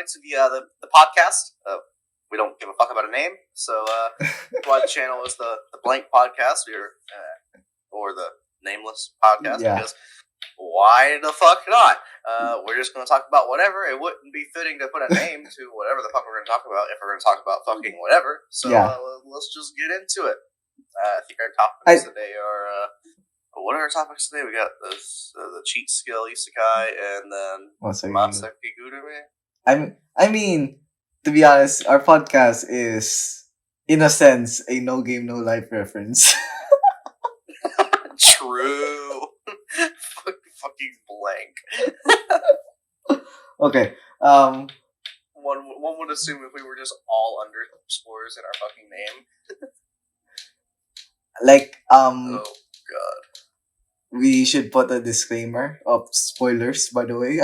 to the podcast. We don't give a fuck about a name, so why the channel is the blank podcast or the nameless podcast, because why the fuck not? We're just going to talk about whatever. It wouldn't be fitting to put a name to whatever the fuck we're going to talk about if we're going to talk about fucking whatever. So let's just get into it. I think our topics today are... what are our topics today? We got the cheat skill Isekai and then Maseki Gurume. I mean, to be honest, our podcast is, in a sense, a no game, no life reference. True. Fucking blank. Okay. One would assume if we were just all underscores in our fucking name. Like, oh god. We should put a disclaimer of spoilers, by the way,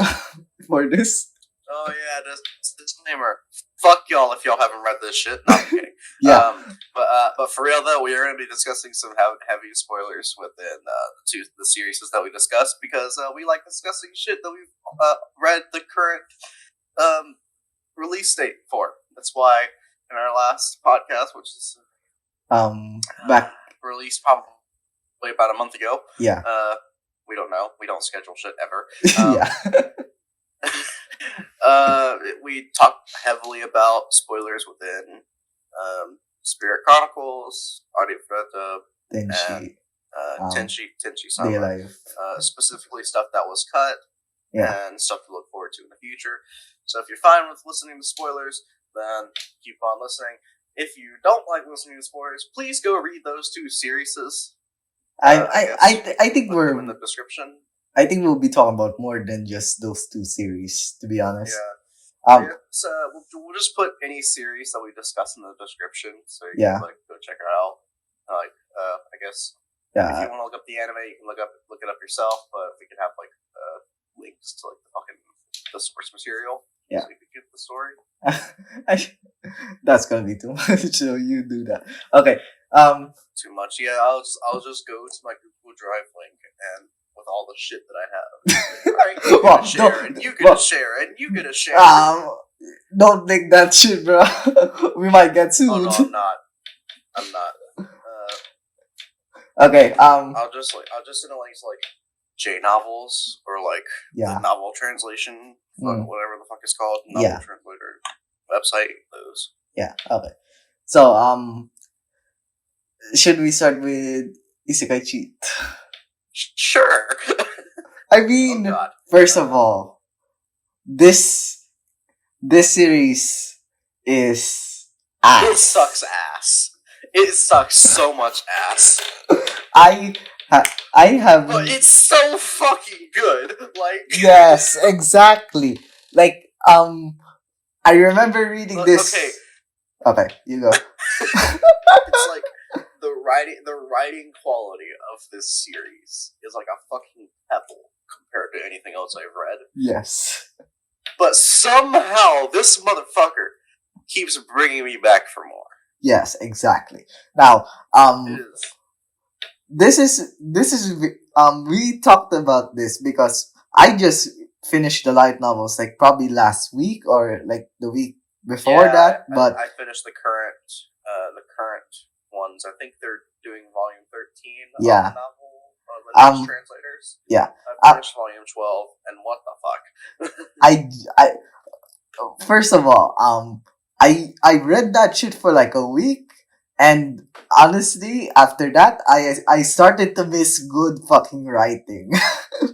for this. Oh yeah, disclaimer. Fuck y'all if y'all haven't read this shit. No, I'm kidding. But for real though, we are going to be discussing some heavy spoilers within the series that we discussed, because we like discussing shit that we've read the current release date for. That's why in our last podcast, which is back released probably about a month ago. Yeah. We don't know. We don't schedule shit ever. We talked heavily about spoilers within Spirit Chronicles, Arifureta, and Tenshi-sama. Specifically stuff that was cut and stuff to look forward to in the future. So if you're fine with listening to spoilers, then keep on listening. If you don't like listening to spoilers, please go read those two series. I think we're in the description. I think we'll be talking about more than just those two series, to be honest. So we'll just put any series that we discuss in the description, so you can go check it out. I guess if you want to look up the anime, you can look it up yourself. But we can have links to the source material, so you can get the story. That's gonna be too much. So you do that. Okay. Too much. Yeah, I'll just go to my Google Drive link and with all the shit that I have. Alright, you get a share, and you get a share, and you get a share. Don't think that shit, bro. We might get sued. Oh no, I'm not. Okay. I'll just send links like J novels or the novel translation, whatever the fuck it's called, novel translator website. Those. Yeah. Okay. So should we start with Isekai cheat? Sure. I mean, first of all, this series is ass. It sucks ass. It sucks so much ass. I have. But it's so fucking good. Yes, exactly. I remember reading this. Okay, you go. It's the writing quality of this series is like a fucking pebble compared to anything else I've read. Yes. But somehow this motherfucker keeps bringing me back for more. Yes, exactly. Now, this is we talked about this because I just finished the light novels probably last week or the week before that. But I finished the current ones. I think they're doing volume 13 of the novel, the next translators. Yeah. I finished volume 12, and what the fuck? I first of all, I read that shit for a week, and honestly, after that, I started to miss good fucking writing.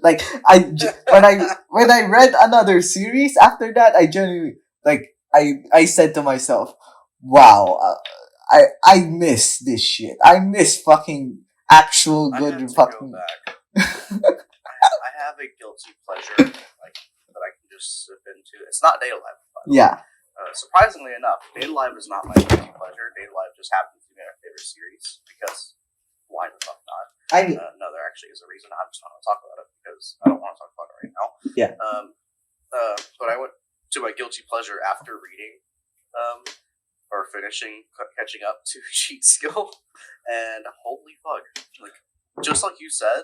When I read another series after that, I genuinely I said to myself, wow, I miss this shit. I miss fucking actual good fucking. Go back. I have a guilty pleasure that I can just slip into. It's not Data Live, by the way. Surprisingly enough, Data Live is not my guilty pleasure. Data Live just happens to be my favorite series because why the fuck not? No, there actually is a reason. I'm just not going to talk about it because I don't want to talk about it right now. Yeah. But I went to my guilty pleasure after reading or catching up to Cheat Skill, and holy fuck, just like you said,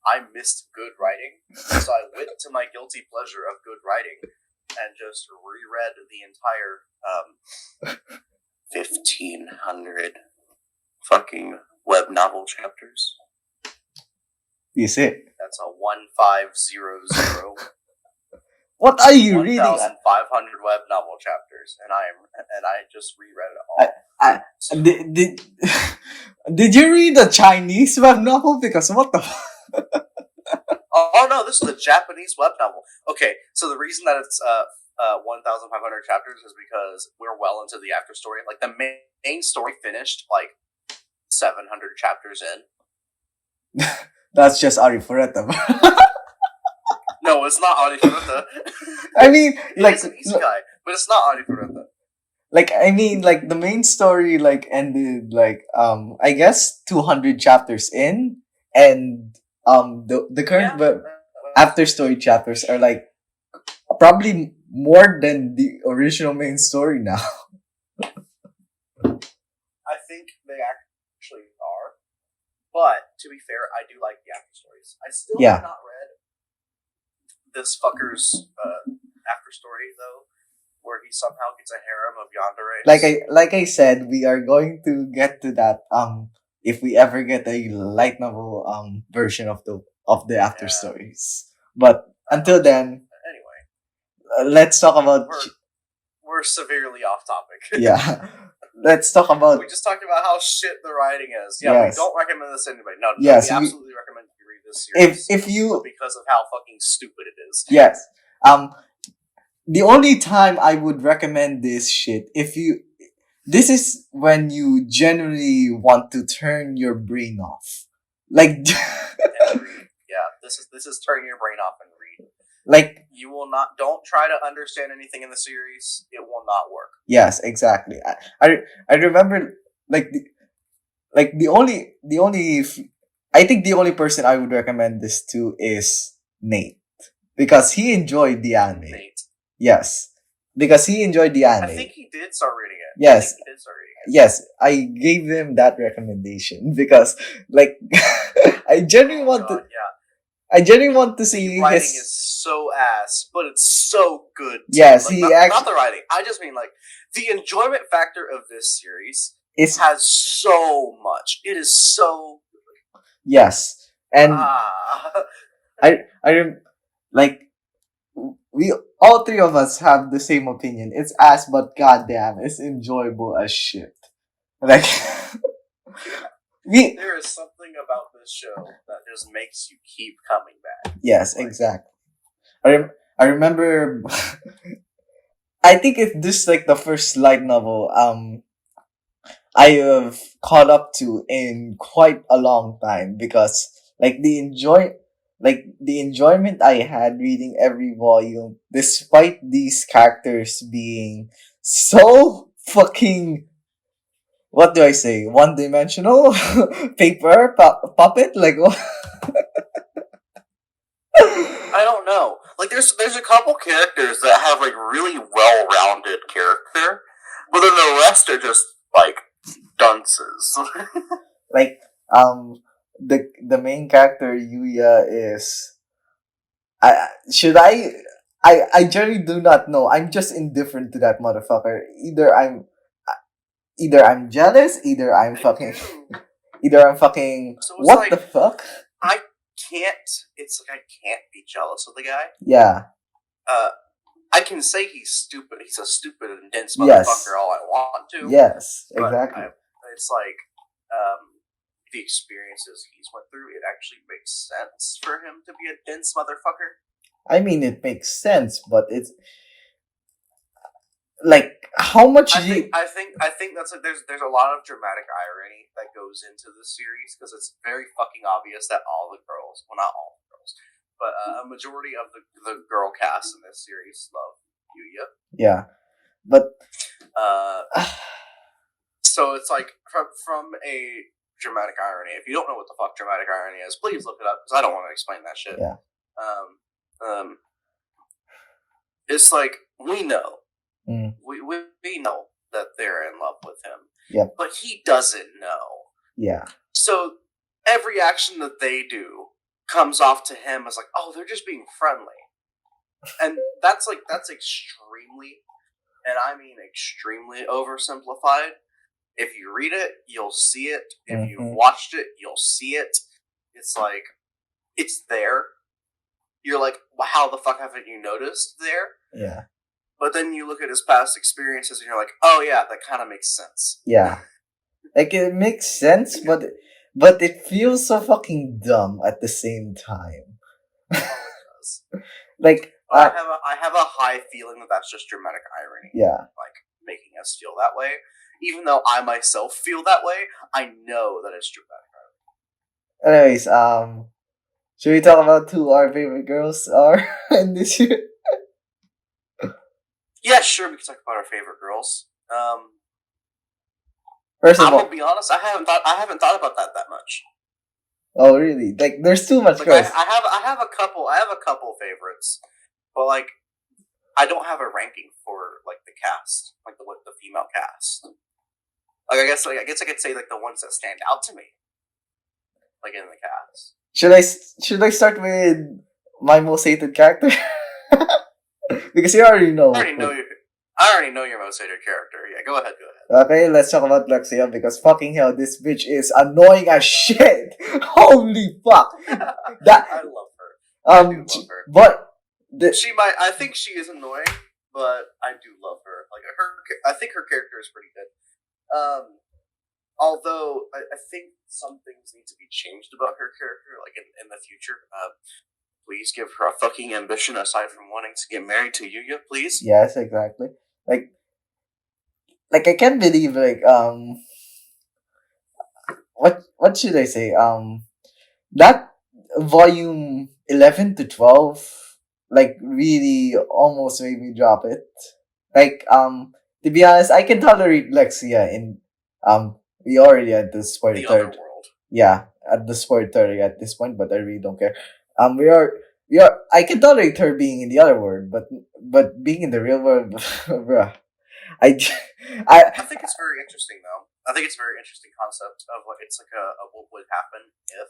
I missed good writing, so I went to my guilty pleasure of good writing, and just reread the entire 1,500 fucking web novel chapters. Is it? That's a 1500. What are you reading? 1,500 web novel chapters, and I just reread it all. Did you read the Chinese web novel? Because what the? Oh no, this is a Japanese web novel. Okay, so the reason that it's 1,500 chapters is because we're well into the after story. Like the main story finished like 700 chapters in. That's just Arifureta. No, it's not Arifureta. I mean, like it's an Isekai, but it's not Arifureta. Like, I mean, like the main story like ended like I guess 200 chapters in, and the current after story chapters are like probably more than the original main story now. I think they actually are, but to be fair, I do like the after stories. I still have not read this fucker's after story though, where he somehow gets a harem of yandere. Like I said, we are going to get to that if we ever get a light novel version of the after stories. But until then, anyway, let's talk about. We're severely off topic. Yeah. Let's talk about. We just talked about how shit the writing is. Yeah, we don't recommend this to anybody. No, we absolutely recommend you read this series. If you because of how fucking stupid it is. Yes. The only time I would recommend this shit this is when you genuinely want to turn your brain off. Like this is turn your brain off and read. Like you will not. Don't try to understand anything in the series. It will not work. Yes, exactly. I remember the only I think the only person I would recommend this to is Nate, because he enjoyed the anime. Nate. Yes, because he enjoyed the anime. I think he did start reading it. Yes, he did start reading it. Yes, I gave him that recommendation because like I genuinely want to. Yeah. I genuinely want to see the writing is so ass, but it's so good. Too. Yes, like, not the writing. I just mean like the enjoyment factor of this series has so much. It is so good. Yes, and like we all three of us have the same opinion. It's ass, but goddamn, it's enjoyable as shit. Like. There is something about this show that just makes you keep coming back. Yes, exactly. I remember. I think it's this like the first light novel I have caught up to in quite a long time, because like the enjoyment I had reading every volume, despite these characters being so fucking. What do I say? One-dimensional? Paper? Puppet? Like what? I don't know. Like there's a couple characters that have like really well-rounded character, but then the rest are just like dunces. Like the main character Yuya is. I generally do not know. I'm just indifferent to that motherfucker. Either I'm jealous, either I'm fucking. So what like, the fuck? I can't. It's like I can't be jealous of the guy. Yeah. I can say he's stupid. He's a stupid and dense motherfucker all I want to. Yes, exactly. It's like the experiences he's went through. It actually makes sense for him to be a dense motherfucker. I mean, it makes sense, but it's. Like how much? I think that's like there's a lot of dramatic irony that goes into this series, because it's very fucking obvious that all the girls, well, not all the girls, but a majority of the girl cast in this series love Yuya. Yeah, but so it's like from a dramatic irony. If you don't know what the fuck dramatic irony is, please look it up, because I don't want to explain that shit. Yeah. It's like we know. Mm. We know that they're in love with him. Yeah. But he doesn't know. Yeah. So every action that they do comes off to him as like, oh, they're just being friendly. And that's extremely, and I mean extremely oversimplified. If you read it, you'll see it. If you've watched it, you'll see it. It's like, it's there. You're like, well, how the fuck haven't you noticed there? Yeah. But then you look at his past experiences and you're like, oh yeah, that kind of makes sense. Yeah. Like, it makes sense, but it feels so fucking dumb at the same time. Oh, it does. Like, I have a high feeling that that's just dramatic irony. Yeah. Like, making us feel that way. Even though I myself feel that way, I know that it's dramatic irony. Anyways, should we talk about who our favorite girls are in this year? Yeah, sure, we can talk about our favorite girls. First of I'm all, gonna be honest, I haven't thought about that much. Oh really? Like, there's too much girls. I have a couple favorites, but like, I don't have a ranking for like the cast, like the female cast. Like, I guess I could say like the ones that stand out to me, like in the cast. Should I start with my most hated character? Because you already know. I already know your most hated character. Yeah, go ahead. Okay, let's talk about Lexia, because fucking hell, this bitch is annoying as shit. Holy fuck! I love her. I do love her. But I think she is annoying, but I do love her. Like, I think her character is pretty good. Although I think some things need to be changed about her character, like in the future. Please give her a fucking ambition aside from wanting to get married to Yuya, please. Yes, exactly. Like I can't believe, like, what should I say? That volume 11 to 12, like, really almost made me drop it. Like, to be honest, I can tolerate Lexia in, we already at the spoiler third. Other world. Yeah, at the spoiler third at this point, but I really don't care. We are, I can tolerate her being in the other world, but being in the real world, bruh. I think it's very interesting, though. I think it's a very interesting concept of what it's like a what would happen if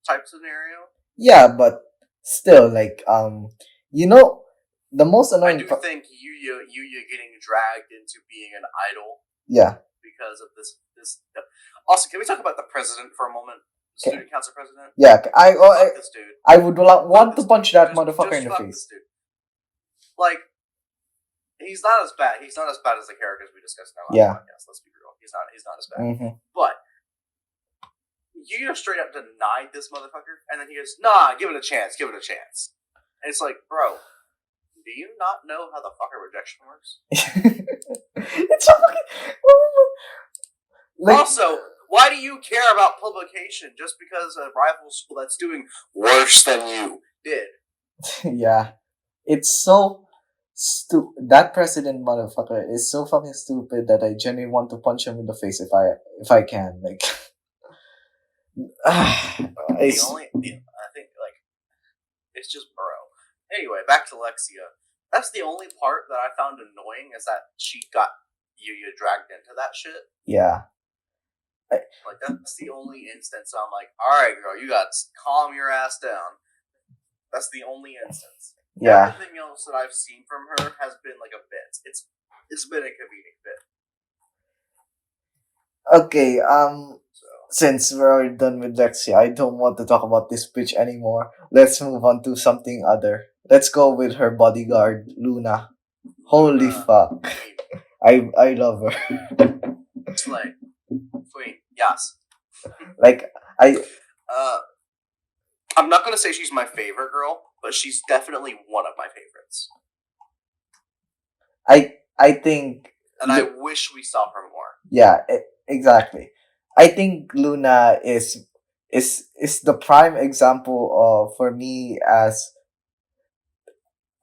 type scenario. Yeah, but still, like, the most annoying. I do think Yuya getting dragged into being an idol. Yeah. Because of this. Also, can we talk about the president for a moment? Student council president. Yeah, this dude. I would want to punch that motherfucker in the face. Like, he's not as bad. He's not as bad as the characters we discussed in our last podcast. Let's be real. He's not as bad. Mm-hmm. But you just straight up denied this motherfucker, and then he goes, "Nah, give it a chance. Give it a chance." And it's like, bro, do you not know how the fucking rejection works? It's so fucking. Like, also, why do you care about publication just because a rival school that's doing worse than you did? Yeah, it's so that president motherfucker is so fucking stupid that I genuinely want to punch him in the face if I can. Like, I think, like, it's just bro. Anyway, back to Lexia. That's the only part that I found annoying, is that she got Yuya dragged into that shit. Yeah. Like, that's the only instance I'm like, alright, girl, you got to calm your ass down. That's the only instance. Yeah. Everything else that I've seen from her has been like a bit. It's been a comedic bit. Okay, since we're already done with Lexia, I don't want to talk about this bitch anymore. Let's move on to something other. Let's go with her bodyguard, Luna. Holy fuck. I love her. Slay. Queen. Yes. Like, I'm not gonna say she's my favorite girl, but she's definitely one of my favorites. I think... And I wish we saw her more. Yeah, exactly. I think Luna is the prime example for me as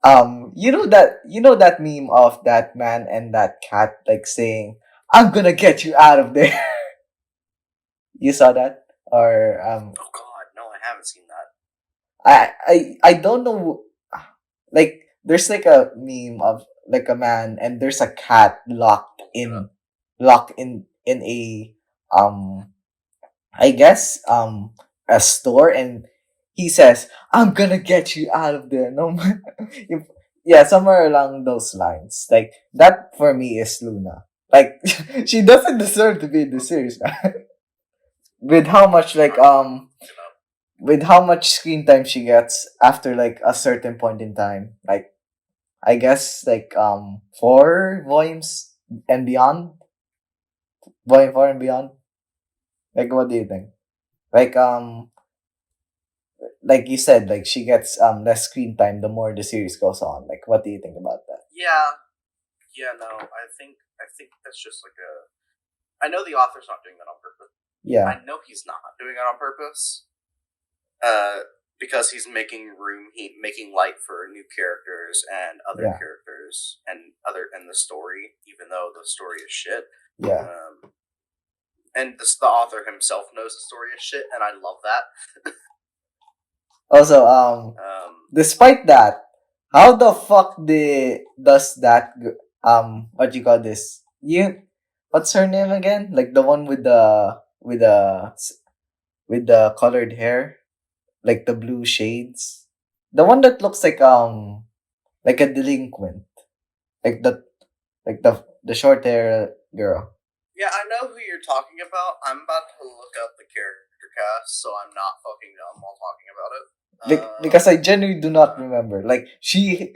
you know that meme of that man and that cat, like, saying, "I'm gonna get you out of there." You saw that? Or oh god, no, I haven't seen that. I don't know, like, there's like a meme of like a man and there's a cat locked in a I guess a store, and he says, "I'm gonna get you out of there." No, Yeah, somewhere along those lines. Like that for me is Luna. Like she doesn't deserve to be in the series, right? With how much with how much screen time she gets after like a certain point in time. Like I guess like 4 volumes and beyond. Volume 4 and beyond. Like what do you think? Like like you said, like she gets less screen time the more the series goes on. Like what do you think about that? Yeah, no, I think that's just like a. I know the author's not doing that on purpose. Yeah. I know he's not doing it on purpose. Because he's making making light for new characters and other characters and the story, even though the story is shit. Yeah. And the author himself knows the story is shit, and I love that. Also, despite that, how the fuck does that what you call this? What's her name again? Like the one with the colored hair, like the blue shades, the one that looks like a delinquent, like the short hair girl. Yeah, I know who you're talking about. I'm about to look up the character cast, so I'm not fucking dumb while talking about it. Because I genuinely do not remember. Like she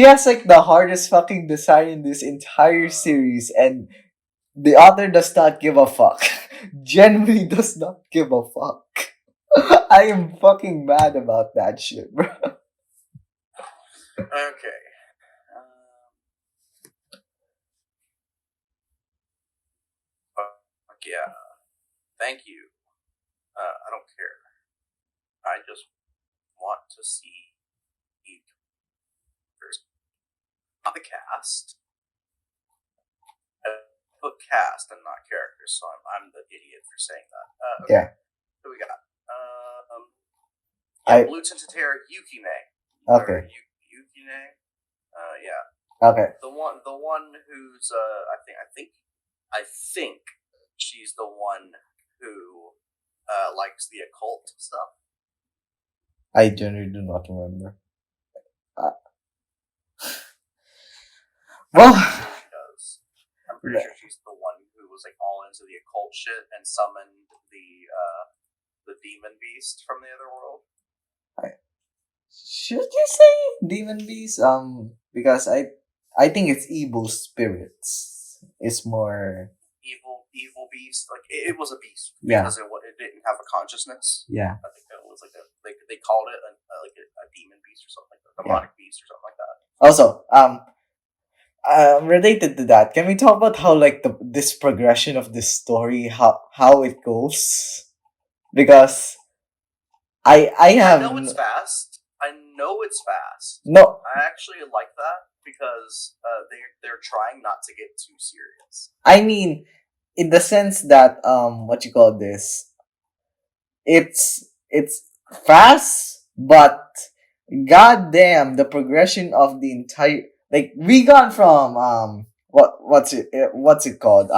has like the hardest fucking design in this entire series, and the author does not give a fuck. Genuinely does not give a fuck. I am fucking mad about that shit, bro. Okay. Yeah. Thank you. I don't care. I just want to see not the cast. Put cast and not characters, so I'm the idiot for saying that. Okay. Yeah. Who we got? Blue Tinted Hair Yukine. Okay. Yukine. Yeah. Okay. The one who's I think she's the one who likes the occult stuff. I generally do not remember. Well, I'm pretty sure she's the one who was like all into the occult shit and summoned the demon beast from the other world. Should you say demon beast? Because I think it's evil spirits. It's more evil beast. Like it was a beast because it didn't have a consciousness. Yeah, I think it was like they called it a demon beast or something like that, a demonic beast or something like that. Also, related to that, can we talk about how like this progression of this story, how it goes? Because I know it's fast. I know it's fast. No, I actually like that because they're trying not to get too serious. I mean, in the sense that what you call this, it's fast, but goddamn, the progression of the entire, like we gone from what's it called,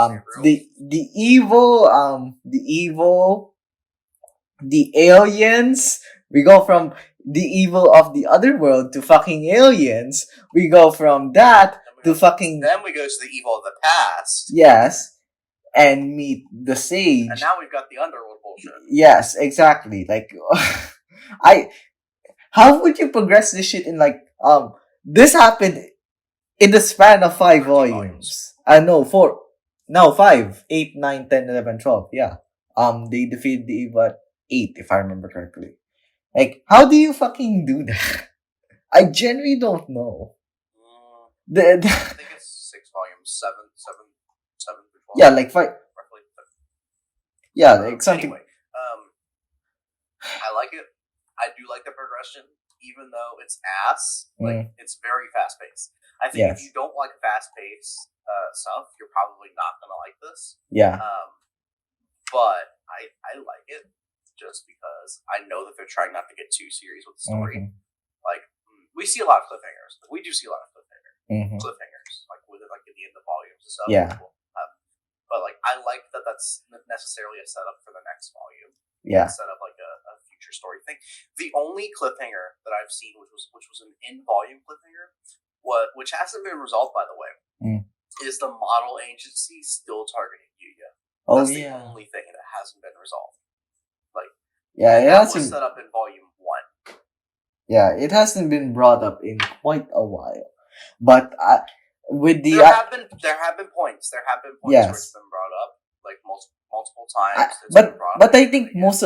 the aliens. We go from the evil of the other world to fucking aliens. We go from that to fucking. Then we go to the evil of the past. Yes, and meet the sage. And now we've got the underworld bullshit. Yes, exactly. Like, how would you progress this shit in like this happened in the span of 5 volumes. No, 4. No, 5, 8, 9, 10, 11, 12. Yeah. They defeated the evil at 8, if I remember correctly. Like, how do you fucking do that? I genuinely don't know. I think it's 6 volumes, 7 through 12. Yeah, like 5. Roughly. Yeah, like something. Anyway, I like it. I do like the progression, even though it's ass. Like, it's very fast paced. I think if you don't like fast paced stuff, you're probably not gonna like this. Yeah. But I like it just because I know that they're trying not to get too serious with the story. Mm-hmm. Like, we see a lot of cliffhangers. We do see a lot of cliffhangers, like with it, like in the end of volumes and stuff. Yeah. But like, I like that that's necessarily a setup for the next volume. Yeah. Instead of like a future future story thing. The only cliffhanger that I've seen, which was an in-volume cliffhanger, which hasn't been resolved, by the way, is the model agency still targeting Yuya. That's the only thing that hasn't been resolved. Like, that was set up in volume 1. Yeah, it hasn't been brought up in quite a while, but with the there have been points where it's been brought up like multiple times. But I think most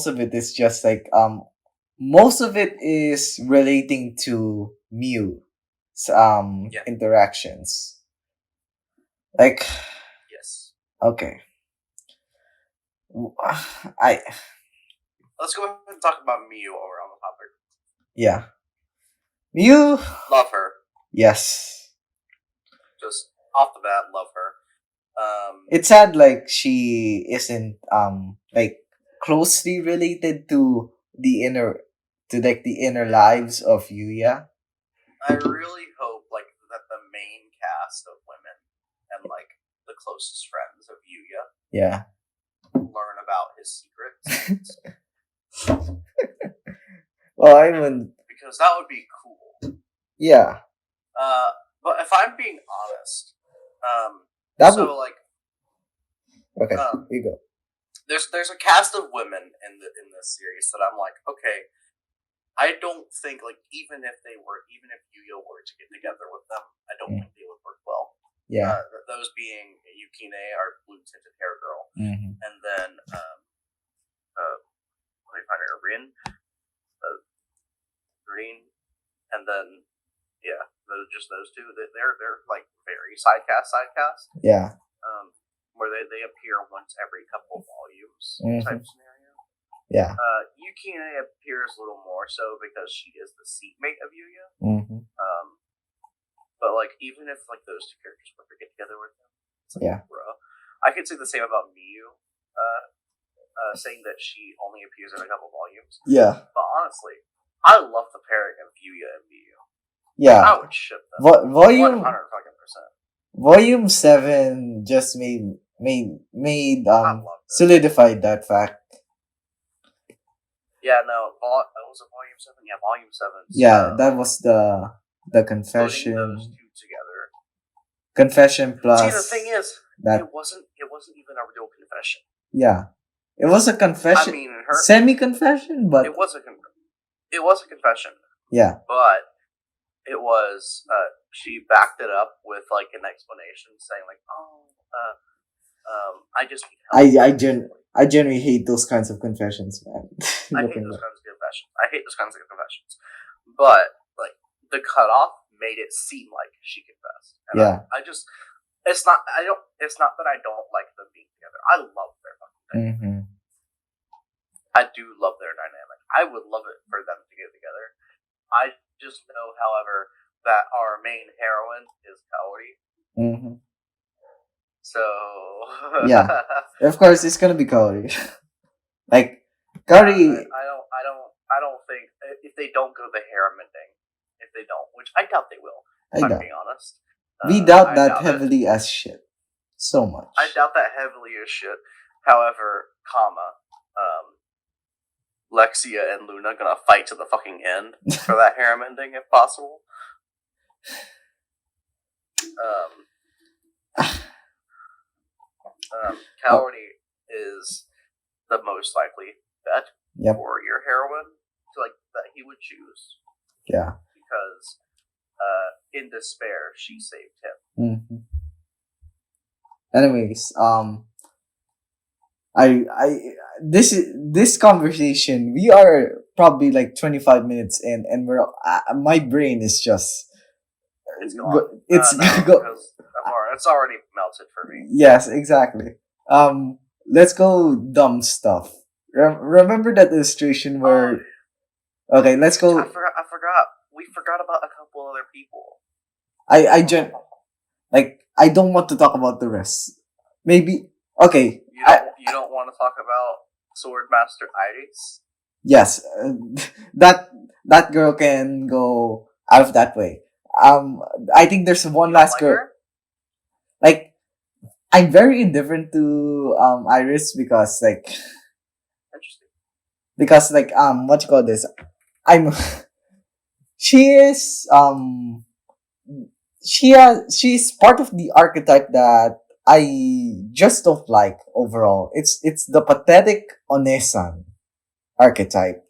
of it is just like most of it is relating to Mew's interactions. Like, yes. Okay. Let's go ahead and talk about Mew over on the topic. Yeah. Mew. Love her. Yes. Just off the bat, love her. It's sad, like, she isn't like closely related to the inner lives of Yuya. I really hope that the main cast of women and the closest friends of Yuya learn about his secrets. Well, I would, because that would be cool. Yeah. But if I'm being honest, okay, you go. There's a cast of women in this series that I'm like, okay, I don't think even if Yuya were to get together with them, I don't think they would work well. Yeah. Those being Yukine, our blue tinted hair girl, and then let me find her, Green, and then just those two. They're very sidecast. Yeah. Where they appear once every couple volumes type scenario. Yeah. Yukine appears a little more so because she is the seatmate of Yuya. But even if those two characters were to get together with them, bro. I could say the same about Miyu, saying that she only appears in a couple volumes. Yeah. But honestly, I love the pairing of Yuya and Miyu. Yeah. I would ship them. Volume 100%. Volume 7 just made solidified that fact. Yeah, no, was it Volume 7? Yeah, Volume 7. Yeah, that was the confession. Putting those two together. Confession plus. See, the thing is, it wasn't even a real confession. Yeah, it was a confession. I mean, semi-confession, but it was a confession. Yeah, but it was. She backed it up with an explanation, saying I just need help. I generally hate those kinds of confessions, man. I hate those kinds of confessions. But the cutoff made it seem like she confessed. And it's not that I don't like them being together. I love their fucking dynamic. I do love their dynamic. I would love it for them to get together. I just know, however, that our main heroine is Kaori. So yeah, of course it's gonna be Kaori. Kaori. I don't think if they don't go the hair mending, which I doubt they will. If I'm being honest. We doubt that heavily as shit. So much. I doubt that heavily as shit. However, Lexia and Luna gonna fight to the fucking end for that hair mending if possible. Kaori is the most likely bet for your heroine that he would choose. Yeah. Because in despair she saved him. Anyways, this conversation, we are probably 25 minutes in, and we're my brain is just it's gone. It's already melted for me. Yes, exactly. Let's go dumb stuff. Remember that illustration where? Okay, let's go. I forgot. We forgot about a couple other people. I don't want to talk about the rest. Maybe okay. You don't want to talk about Swordmaster Iris? Yes, that girl can go out of that way. I think there's one last girl. Her? I'm very indifferent to Iris because interesting. because like what you call this? I'm she is she's part of the archetype that I just don't like overall. It's the pathetic onesan archetype.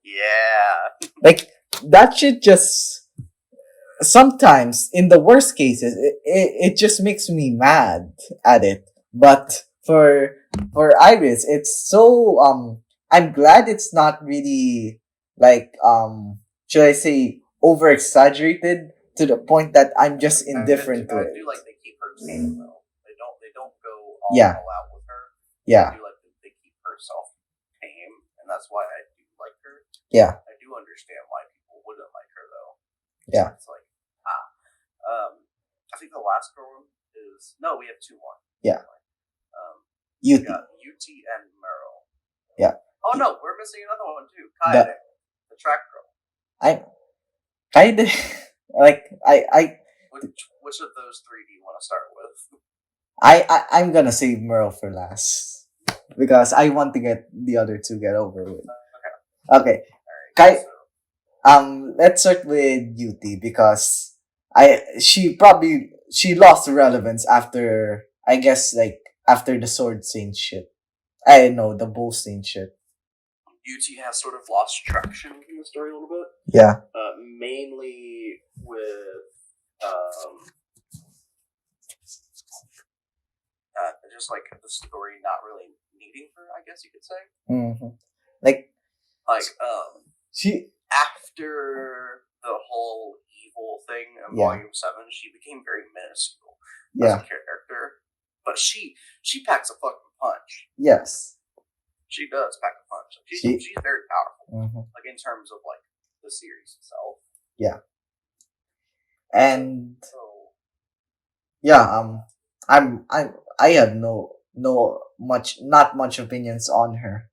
Yeah. Like that should just sometimes in the worst cases it just makes me mad at it. But for Iris, it's so I'm glad it's not really like should I say over exaggerated to the point that I'm just indifferent to I it. do like they keep her tame though. They don't go Yeah. all out with her. Yeah. I do like that they keep herself tame, and that's why I do like her. Yeah. I do understand why people wouldn't like her though. Yeah. It's like I think the last girl is no, we have two more. Yeah. We Yuti. got UT and Meryl. Yeah. Oh no, we're missing another one too. Kaede, the track girl. I kinda like I Which of those three do you want to start with? I'm gonna save Merle for last because I want to get the other two get over with. Okay. Alright, Let's start with Yuti because she lost relevance after I guess like after the sword saint shit. I know the bull saint shit. UT has sort of lost traction in the story a little bit. Yeah. Mainly with just like the story not really needing her, I guess you could say. Mm-hmm. Like she after the whole evil thing in Volume 7, she became very minuscule as a character. But she packs a fucking punch. Yes. She does pack a punch. She's very powerful. Like in terms of like the series itself. Yeah. And yeah, I have not much opinions on her.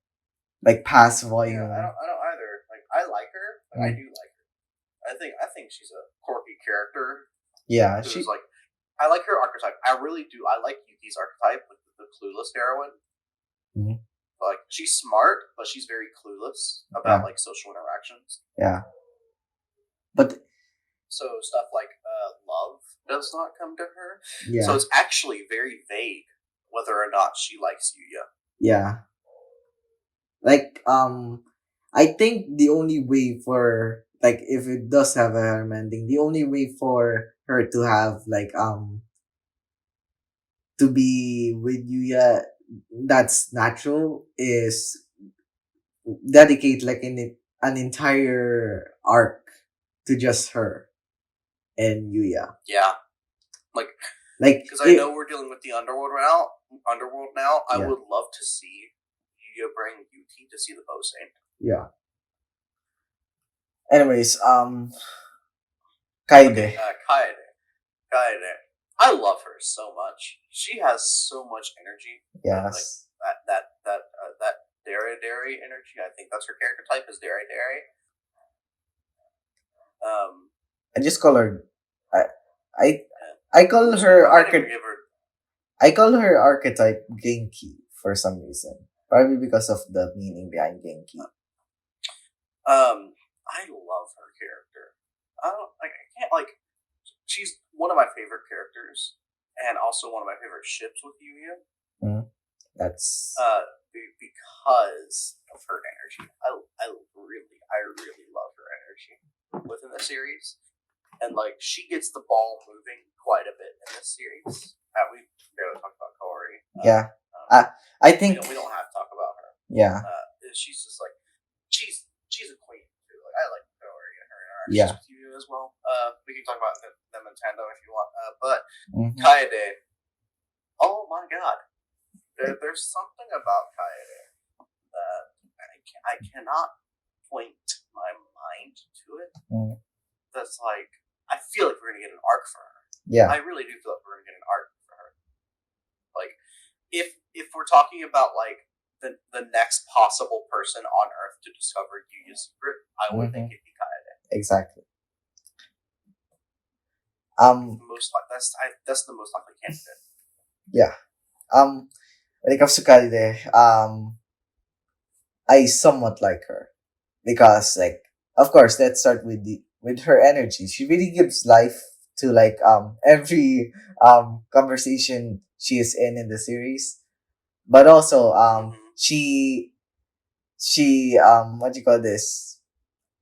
Like past volume. Yeah, I don't either. Like I like her. Like, I do like her. I think she's a quirky character. Yeah, she's like I like her archetype. I really do. I like Yuki's archetype with the clueless heroine. Mm-hmm. Like she's smart, but she's very clueless about like social interactions. Yeah. But so stuff like love does not come to her. Yeah. So it's actually very vague whether or not she likes Yuya. Yeah. Like I think the only way for like if it does have a harem ending, the only way for her to have like to be with Yuya that's natural is dedicate like an entire arc to just her and Yuya. Yeah. Like because I know we're dealing with the underworld now. I would love to see Yuya bring Yuki to see the bow saint. Yeah. Anyways, Kaede. Okay, Kaede. I love her so much. She has so much energy. Yes. Like that Dere energy. I think that's her character type is Dere. I just call her. I call her archetype. I call her archetype Genki for some reason. Probably because of the meaning behind Genki. I love her character. I can't she's one of my favorite characters, and also one of my favorite ships with Yuya. That's because of her energy. I really love her energy within the series, and like she gets the ball moving quite a bit in this series. We barely talked about Kaori. I think we don't have to talk about her. Yeah. She's just like she's a queen too. Like I like Kaori and her interactions with you as well. We can talk about the Nintendo if you want. But Kaede, oh my god, there's something about Kaede that I cannot point my mind to it. That's like I feel like we're gonna get an arc for her. Yeah, I really do feel like we're gonna get an arc for her. Like if we're talking about like the next possible person on Earth to discover Yuya's secret, I would think it'd be Kaede. Exactly. That's the most likely candidate. Yeah. when it comes to Kaide, I somewhat like her because, like, of course, let's start with with her energy. She really gives life to like every conversation she is in the series, but also she what do you call this?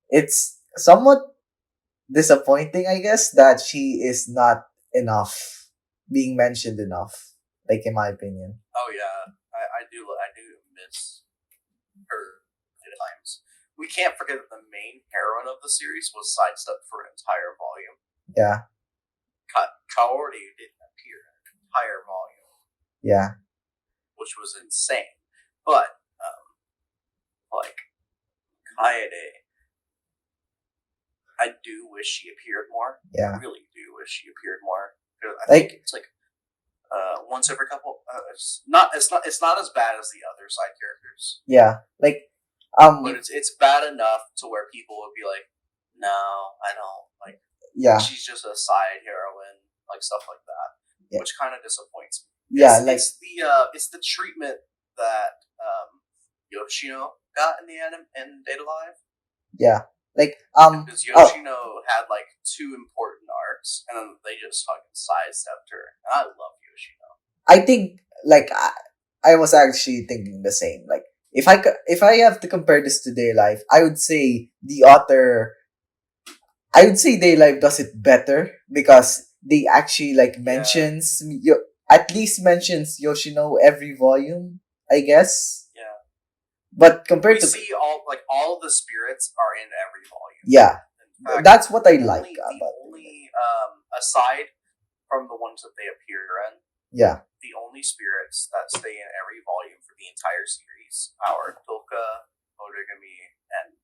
It's somewhat disappointing, I guess, that she is not enough being mentioned enough. Like in my opinion. Oh yeah, I do miss her at times. We can't forget that the main heroine of the series was sidestepped for an entire volume. Yeah. Kaori didn't appear in an entire volume. Yeah. Which was insane. But like Kaede, I do wish she appeared more. Yeah. I really do wish she appeared more. I like, think it's like once every couple. It's not as bad as the other side characters. Yeah, like but it's bad enough to where people would be like, no, I don't like. Yeah, she's just a side heroine, like stuff like that, which kind of disappoints me. Yeah, it's the treatment that Yoshino got in the anime in Data Live. Yeah, like because Yoshino had like 2 important arcs, and then they just fucking sidestepped her. And I love Yoshino. I think like I was actually thinking the same. Like if I have to compare this to Day Life, I would say Day Life does it better because they actually like mentions at least mentions Yoshino every volume, I guess. Yeah. But compared to see all the spirits are in every volume. Yeah. Fact, that's what I like about only aside from the ones that they appear in. Yeah. The only spirits that stay in every volume for the entire series are Toka, Origami, and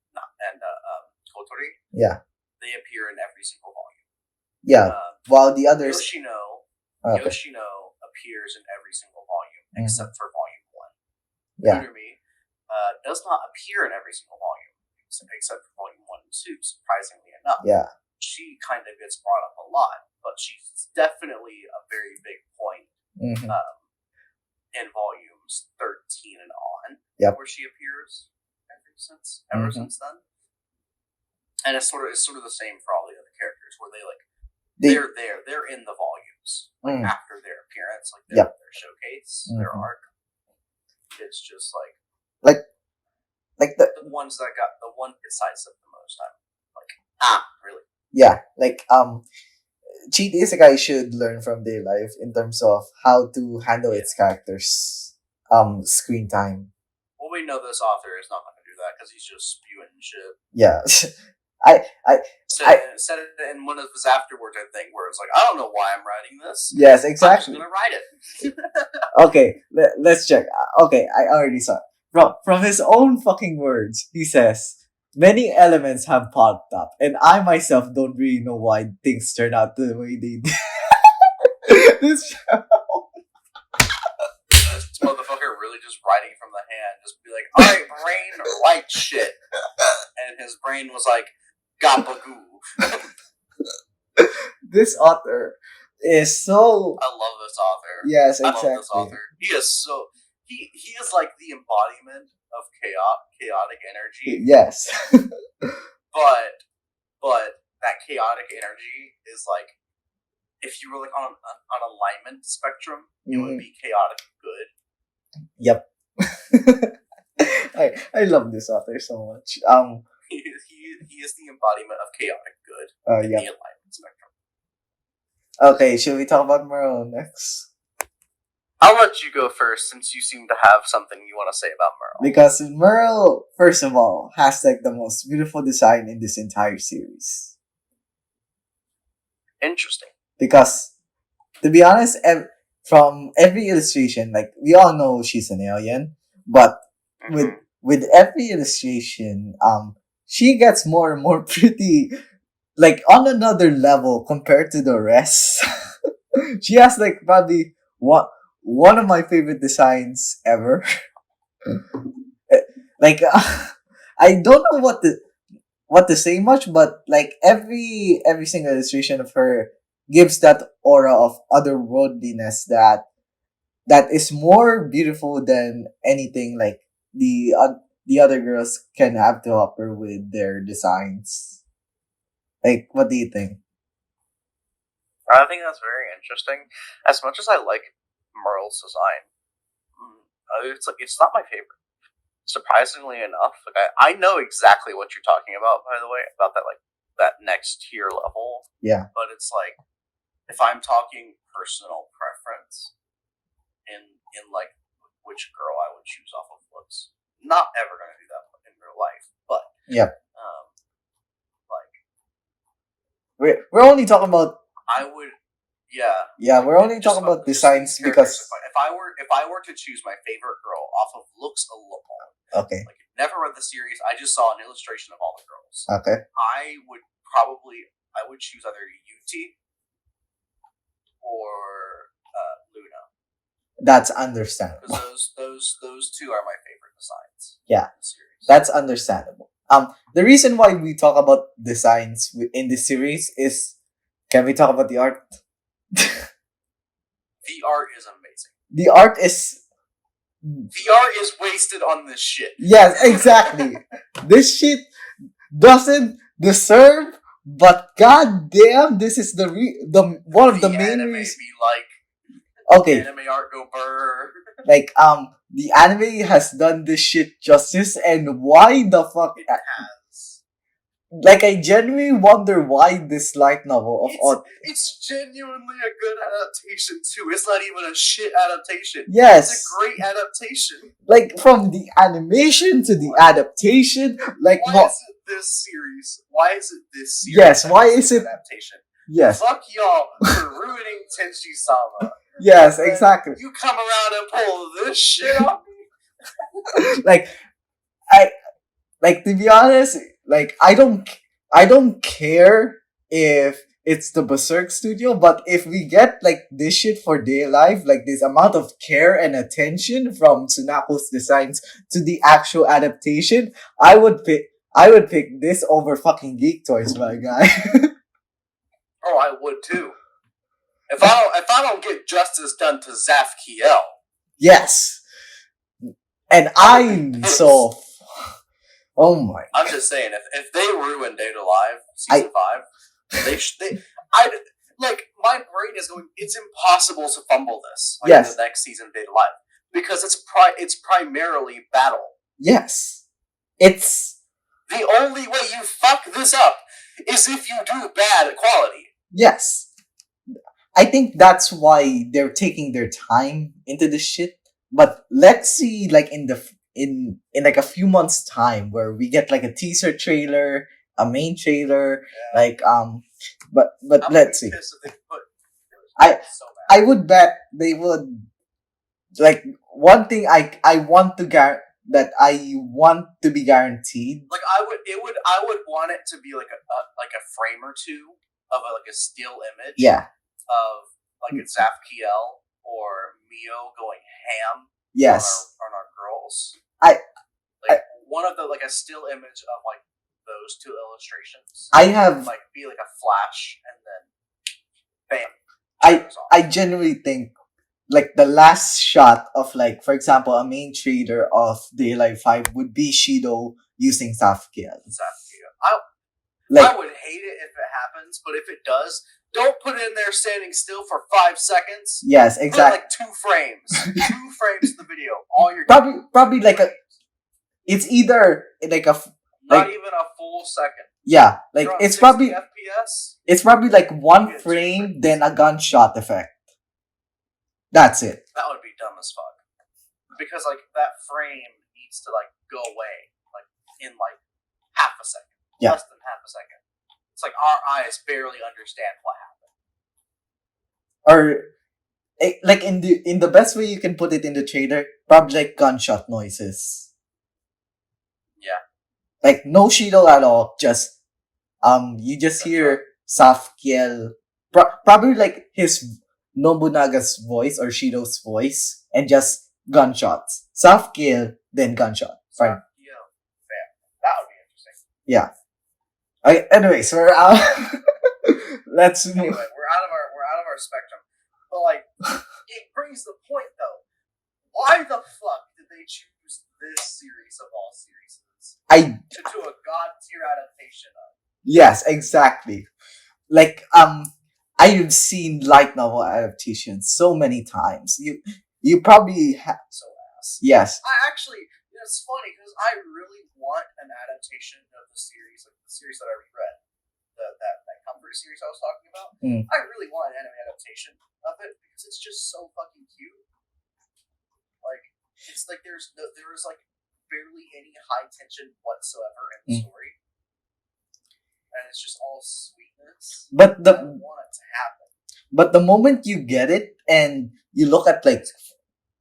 Kotori. Yeah. They appear in every single volume. Yeah. While the others Yoshino appears in every single volume except for volume 1. Yeah. Urumi does not appear in every single volume except for volume 1 and 2, surprisingly enough. Yeah. She kind of gets brought up a lot, but she's definitely a very big point in volumes 13 and on, where she appears ever since then. And it's sort of the same for all the other characters, where they're in the volumes after their appearance, like their showcase, their arc. It's just like the ones that got the one that sidestepped the most time. Really? Yeah, like Cheat Isekai should learn from Day Life in terms of how to handle its characters' screen time. Well, we know this author is not going to do that because he's just spewing shit. Yeah. I said it in one of his afterwards, I think, where it's like, I don't know why I'm writing this. Yes, exactly. I'm just gonna write it. Okay, let's check. Okay, I already saw it. From his own fucking words, he says, many elements have popped up, and I myself don't really know why things turn out the way they did. This show. This motherfucker really just writing from the hand, just be like, alright, brain, write shit. And his brain was like, Gabagoo. This author is so. I love this author. Yes, exactly. I love this author. He is so. He is like the embodiment of chaotic energy. Yes. but that chaotic energy is like, if you were like on an alignment spectrum, it would be chaotic good. Yep. I love this author so much. He is the embodiment of chaotic good in the alignment spectrum. Okay, should we talk about Merle next? I'll let you go first, since you seem to have something you want to say about Merle. Because Merle, first of all, has like the most beautiful design in this entire series. Interesting. Because, to be honest, from every illustration, like we all know she's an alien, but with every illustration, she gets more and more pretty, like on another level compared to the rest. She has like probably one of my favorite designs ever. Like I don't know what to say much, but like every single illustration of her gives that aura of otherworldliness that that is more beautiful than anything like the other girls can have to offer with their designs. Like, what do you think? I think that's very interesting. As much as I like Merle's design, it's not my favorite. Surprisingly enough, like I know exactly what you're talking about. By the way, about that that next tier level. Yeah. But it's like, if I'm talking personal preference in like which girl I would choose off of looks, not ever going to do that in real life. But yeah, like we're only talking about. I would. Yeah. Yeah, we're only talking about designs because if I were to choose my favorite girl off of looks alone, okay, like never read the series, I just saw an illustration of all the girls. Okay. I would choose either Yuti or Luna. That's understandable. Because those two are my favorite designs. Yeah, that's understandable. The reason why we talk about designs in this series is, can we talk about the art? The art is amazing. The art is wasted on this shit. Yes, exactly. This shit doesn't deserve, but goddamn, this is the one of the main reasons. Okay. Anime art go burr. Like, the anime has done this shit justice, and why the fuck? It has. Like, I genuinely wonder why this light novel of it's genuinely a good adaptation too. It's not even a shit adaptation. Yes. It's a great adaptation. Like, from the animation to the adaptation, like why is it this series? Why is it this series? Yes, why is it adaptation? Yes. Fuck y'all for ruining Tenchi-sama. Yes, exactly. You come around and pull this shit on me. Like, to be honest, like, I don't care if it's the Berserk studio, but if we get like this shit for Day Life, like this amount of care and attention from Tsunako's designs to the actual adaptation, I would pick this over fucking Geek Toys, my guy. Oh, I would too. If I don't get justice done to Zafkiel. Yes. And I'm so. Oh my! I'm just saying, if they ruin Data Live season 5, my brain is going. It's impossible to fumble this. In the next season of Data Live, because it's primarily battle. Yes, it's the only way you fuck this up is if you do bad quality. Yes, I think that's why they're taking their time into this shit. But let's see, like in like a few months' time, where we get like a teaser trailer, a main trailer, but let's see. I would bet they would. Like, one thing I want to that I want to be guaranteed. Like, I would want it to be like a frame or two of a still image. Yeah. Of like a Zafkiel or Mio going ham. Yes. On our girls. One of the a still image of like those two illustrations. I have be like a flash and then bam. I genuinely think like the last shot of, like, for example, a main trailer of Daylight 5 would be Shido using Zafkiel. I would hate it if it happens, but if it does, don't put it in there standing still for 5 seconds. Yes, exactly. Put 2 frames. 2 frames of the video. All your probably like it's either like a not even a full second. Yeah, like it's probably FPS. It's probably like 1 frame, then a gunshot effect. That's it. That would be dumb as fuck. Because that frame needs to go away in half a second. Yeah. Less than half a second. It's like our eyes barely understand what happened. Or like in the best way you can put it in the trailer, probably like gunshot noises. Yeah. Like no Shido at all, just you just hear Zafkiel, probably like his Nobunaga's voice or Shido's voice, and just gunshots. Zafkiel, then gunshot. Fine. Yeah. That would be interesting. Yeah. Anyways, we're out. Let's move. Anyway, we're out of our spectrum. But it brings the point though. Yes, exactly. Like I've seen light novel adaptations so many times. You probably So ass. yes. I actually, it's funny because I really want an adaptation of the series, like the series that I reread, that Comfort series I was talking about. I really want an anime adaptation of it because it's just so fucking cute. Like it's like there is like barely any high tension whatsoever in the story, and it's just all sweetness. But I want it to happen. But the moment you get it and you look at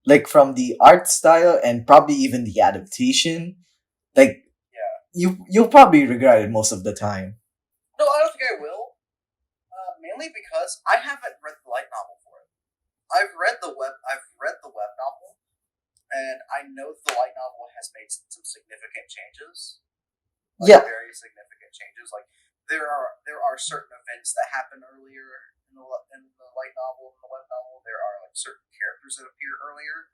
like from the art style and probably even the adaptation, like you'll probably regret it most of the time. No, I don't think I will. Mainly because I haven't read the light novel for it. I've read the web novel, and I know the light novel has made some significant changes. Like, very significant changes. Like there are certain events that happen earlier in the light novel and the web novel. There are like certain characters that appear earlier.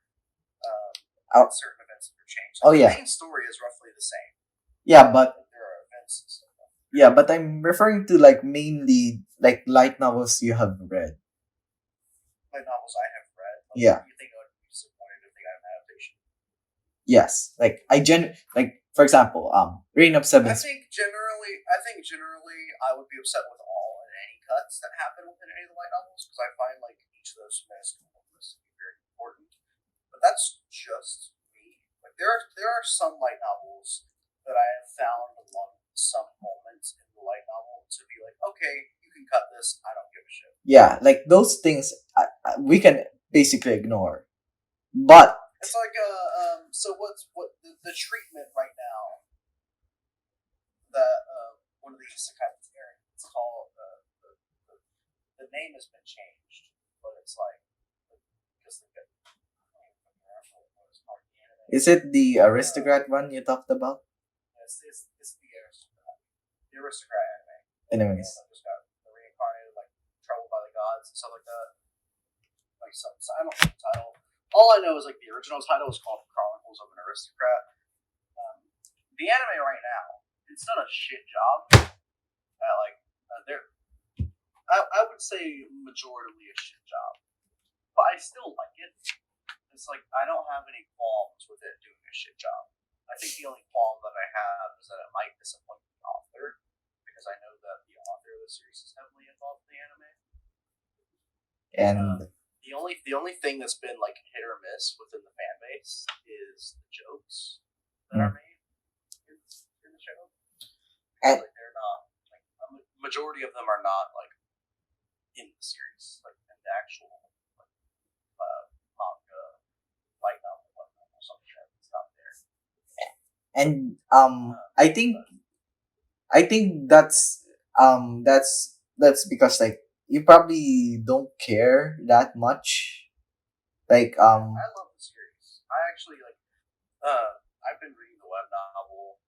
Certain events that are changed. Like, the main story is roughly the same. Yeah, but there are events and stuff. Yeah, but I'm referring to like mainly like light novels you have read. Light novels I have read. Like, yeah. You think I would be disappointed if they got an adaptation? Yes, like like for example, Reign of Seven. I think generally I would be upset with all and any cuts that happen within any of the light novels because I find like each of those mystical moments to be very important. But that's just me. Like there are some light novels that I have found along some moments in the light novel to be like, okay, you can cut this. I don't give a shit. Yeah, like those things we can basically ignore. But it's like so what the treatment right now that one of the Isekai is airing. It's called the name has been changed, but it's like because they get. Is it the aristocrat one you talked about? It's the aristocrat. The aristocrat anime. Anyways. Just got reincarnated, like troubled by the gods and stuff like that. Like so I don't know the title. All I know is like the original title is called Chronicles of an Aristocrat. The anime right now, it's done a shit job. I would say majorly a shit job, but I still like it. It's like I don't have any qualms with it doing a shit job. I think the only qualm that I have is that it might disappoint the author because I know that the author of the series is heavily involved in the anime. And the only thing that's been like hit or miss within the fan base is the jokes that are made in the show. And like they're not like a majority of them are not like in the series, like in the actual like manga, light novel, or something like that. It's not there. And I think that's because like you probably don't care that much. Like I love the series. I actually like I've been reading the web novel.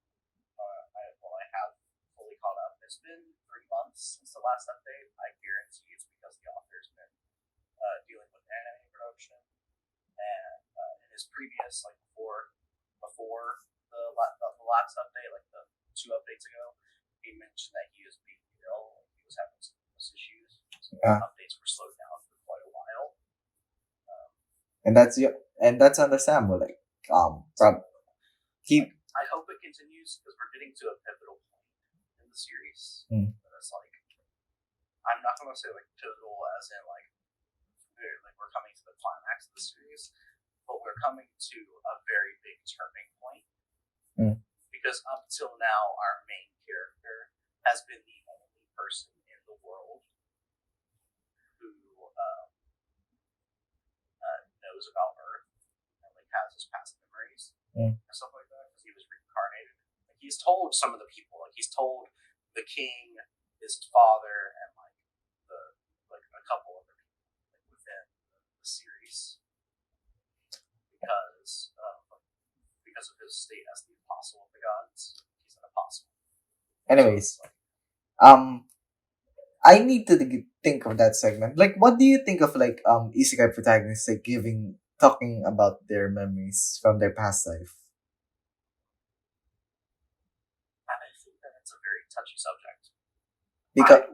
I have fully caught up. It's been 3 months since the last update. I guarantee it's because the author's been dealing with anime production, and in his previous like before the last update, like the 2 updates ago, he mentioned that he was being ill. He was having some issues. So updates were slowed down for quite a while. And that's understandable. Like I hope it continues because we're getting to a pivotal point in the series. But it's like I'm not gonna say like pivotal as in like we're coming to the climax of the series, but we're coming to a very big turning point. Because up till now, our main character has been the only person in the world who knows about Earth and like has his past memories and stuff like that because he was reincarnated. Like he's told some of the people, like he's told the king, his father, and like a couple other people like within the series because of his state as the apostle of the gods. He's an apostle. Anyways, I need to think of that segment. Like, what do you think of like isekai protagonists like talking about their memories from their past life? I think that it's a very touchy subject Because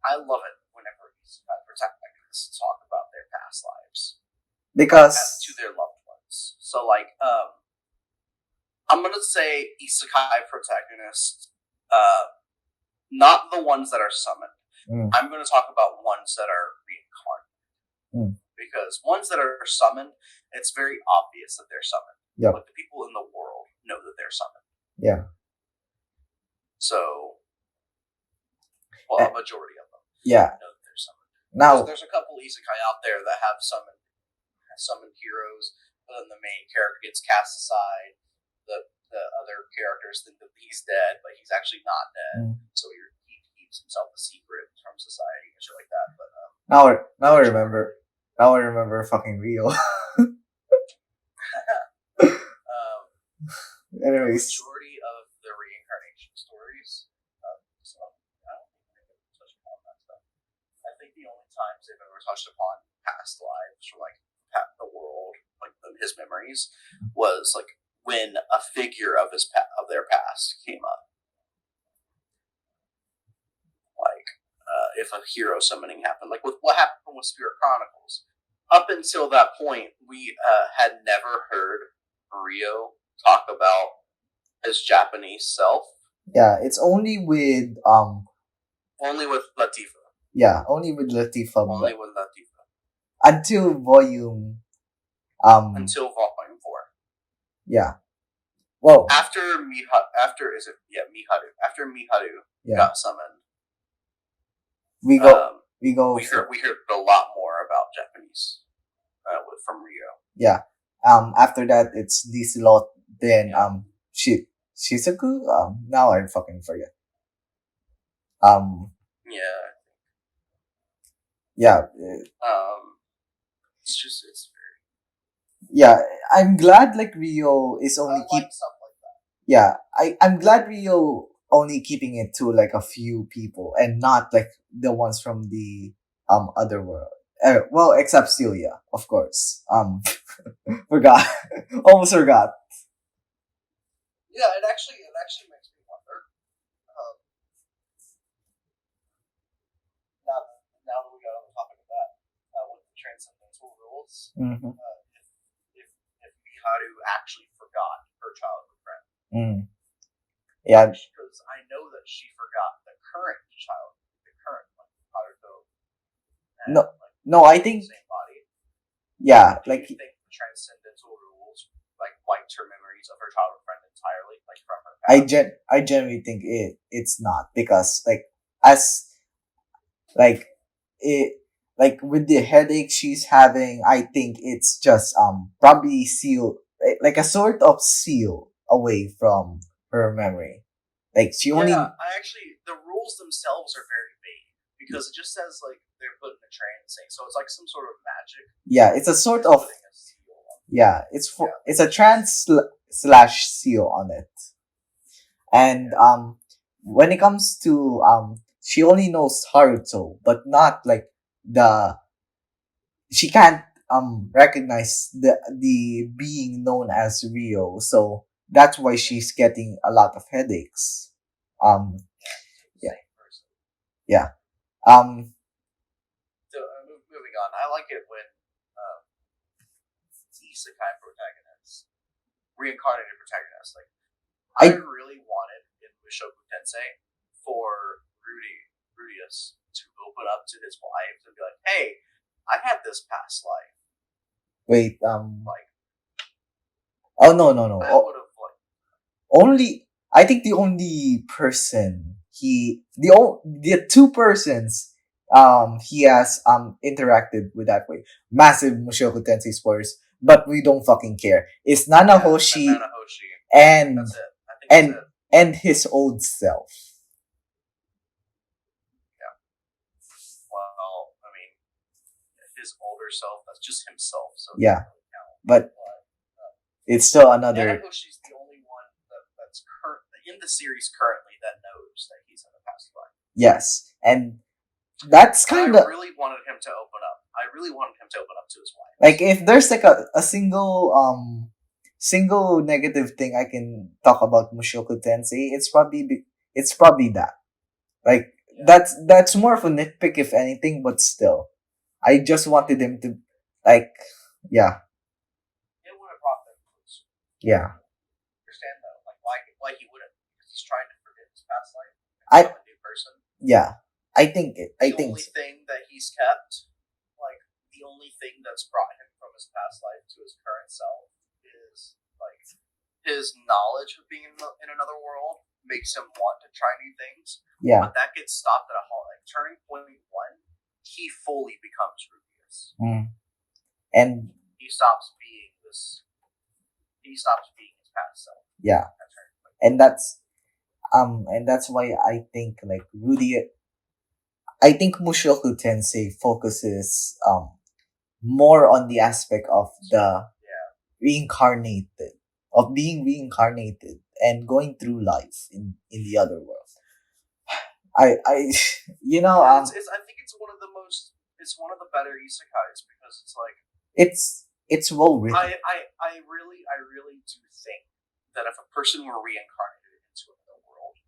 I love it whenever isekai protagonists talk about their past lives. Because to their loved ones. So like, I'm gonna say isekai protagonists, not the ones that are summoned. I'm gonna talk about ones that are reincarnated. Because ones that are summoned, it's very obvious that they're summoned. Yep. Like the people in the world know that they're summoned. Yeah. So, well, a majority of them. Yeah. Know that they're summoned. Now there's a couple isekai out there that have summoned heroes, but then the main character gets cast aside. The other characters think that he's dead, but he's actually not dead. So he keeps himself a secret from society and shit like that. But now I remember. Now I remember fucking Rio. Anyways, the majority of the reincarnation stories. So I don't think they've ever touched upon that stuff. I think the only times they've ever touched upon past lives from like the world, like his memories, was like when a figure of their past came up. Like if a hero summoning happened, like with what happened with Spirit Chronicles. Up until that point, we had never heard Rio talk about his Japanese self. Yeah, it's only with Latifah. Yeah, only with Latifah. Only with Latifah. Until volume Until volume 4. Yeah. Well, after Miharu got summoned. We heard a lot more about Japanese from Rio. Yeah. After that it's Liselot, then Shizuku. Now I fucking forget. Yeah. It's very. Yeah, I'm glad like Rio is only stuff like that. Yeah, I'm glad Rio only keeping it to like a few people and not like the ones from the other world. Well, except Celia, of course. Forgot. Almost forgot. Yeah, it actually makes me wonder. Now that we got on the topic of that, with the transcendental rules, if Miharu actually forgot her childhood friend. Yeah. Because I know that she forgot the current Haruto. No, I think. Same body. Yeah, Do you think the transcendental rules like wiped her memories of her childhood friend entirely, like from her past? I genuinely think it's not, because like as like it like with the headache she's having, I think it's just probably seal, like a sort of seal away from her memory. Like she only. The rules themselves are very vague because it just says like they're put in a trancing, so it's like some sort of magic. Yeah, it's a sort of. Yeah, it's a trance slash seal on it. And when it comes to she only knows Haruto, but not like she can't recognize the being known as Rio, so that's why she's getting a lot of headaches. Yeah. So, moving on, I like it when isekai protagonists, reincarnated protagonists, like I really wanted in Mushoku Tensei for Rudius to open up to his wife and be like, "Hey, I had this past life." Wait, like. Oh no! I would have only. I think the only person the two persons he has interacted with that way. Massive Mushoku Tensei spoilers, but we don't fucking care. It's Nanahoshi, and that's it. And his old self. Yeah. Well, I mean, his older self, that's just himself. So yeah, but it's still another. Nanahoshi's the only one that's in the series currently that knows that he's in the past life. Yes, and that's kind of. I really wanted him to open up. I really wanted him to open up to his wife. Like if there's like a single negative thing I can talk about Mushoku Tensei, it's probably that. Like that's more of a nitpick if anything, but still, I just wanted him to like, yeah, It would have brought them closer. yeah. Understand though, like why he wouldn't, because he's trying to forget his past life and I become a new person. yeah. I think The only thing that he's kept, like the only thing that's brought him from his past life to his current self, is like his knowledge of being in another world makes him want to try new things. Yeah. But that gets stopped at a halt. Like turning point 1, he fully becomes Rubius. And he stops being this. He stops being his past self. Yeah. And that's why I think like I think Mushoku Tensei focuses more on the aspect of the reincarnated, of being reincarnated and going through life in the other world. I you know I think it's one of the most, it's one of the better isekais, because it's like it's well written. I really do think that if a person were reincarnated into another world,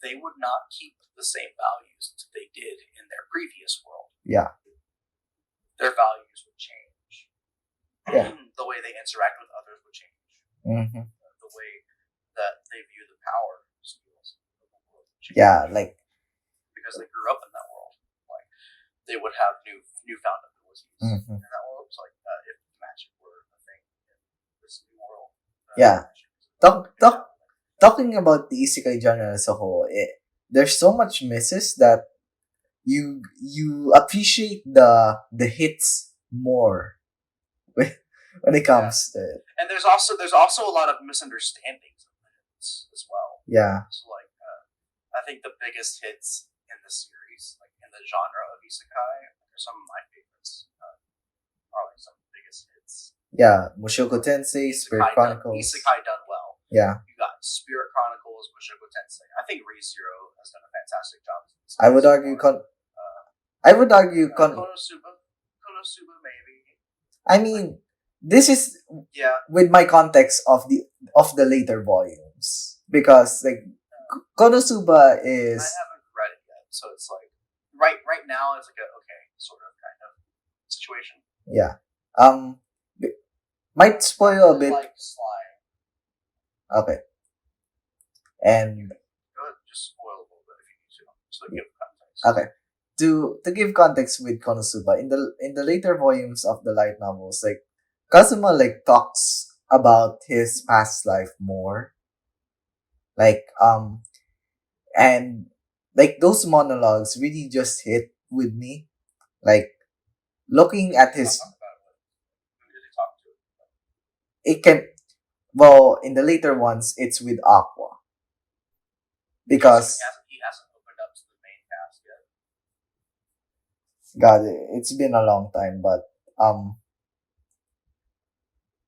they would not keep the same values that they did in their previous world. Yeah. Their values would change. Yeah. The way they interact with others would change. The way that they view the power skills of the world would change. Yeah, like because they grew up in that world. Like they would have newfound abilities in that world. It's like if magic were a thing in this new world. Yeah. Talking about the isekai genre as a whole, there's so much misses that you appreciate the hits more when it comes to it. And there's also a lot of misunderstandings of the hits as well. Yeah. So like I think the biggest hits in the series, like in the genre of isekai, are some of my favorites. Are like some of the biggest hits. Yeah, Mushoku Tensei, Spirit Chronicles. Isekai done well. Yeah. You got Spirit Chronicles, Mushoku Tensei. I think ReZero has done a fantastic job. I would argue Konosuba maybe. I mean, this is with my context of the later volumes, because like Konosuba is. I haven't read it yet, so it's like right now it's like a okay sort of kind of situation. Yeah. Might spoil a bit. Like slime. Okay. And go ahead, just spoil a little bit if you need to, so to give context. Okay. To give context with Konosuba, in the later volumes of the light novels, like Kazuma like talks about his past life more. Like and like those monologues really just hit with me. Like looking at his it can well in the later ones it's with Aqua. Because he hasn't opened up to the main cast yet. God, it's been a long time, but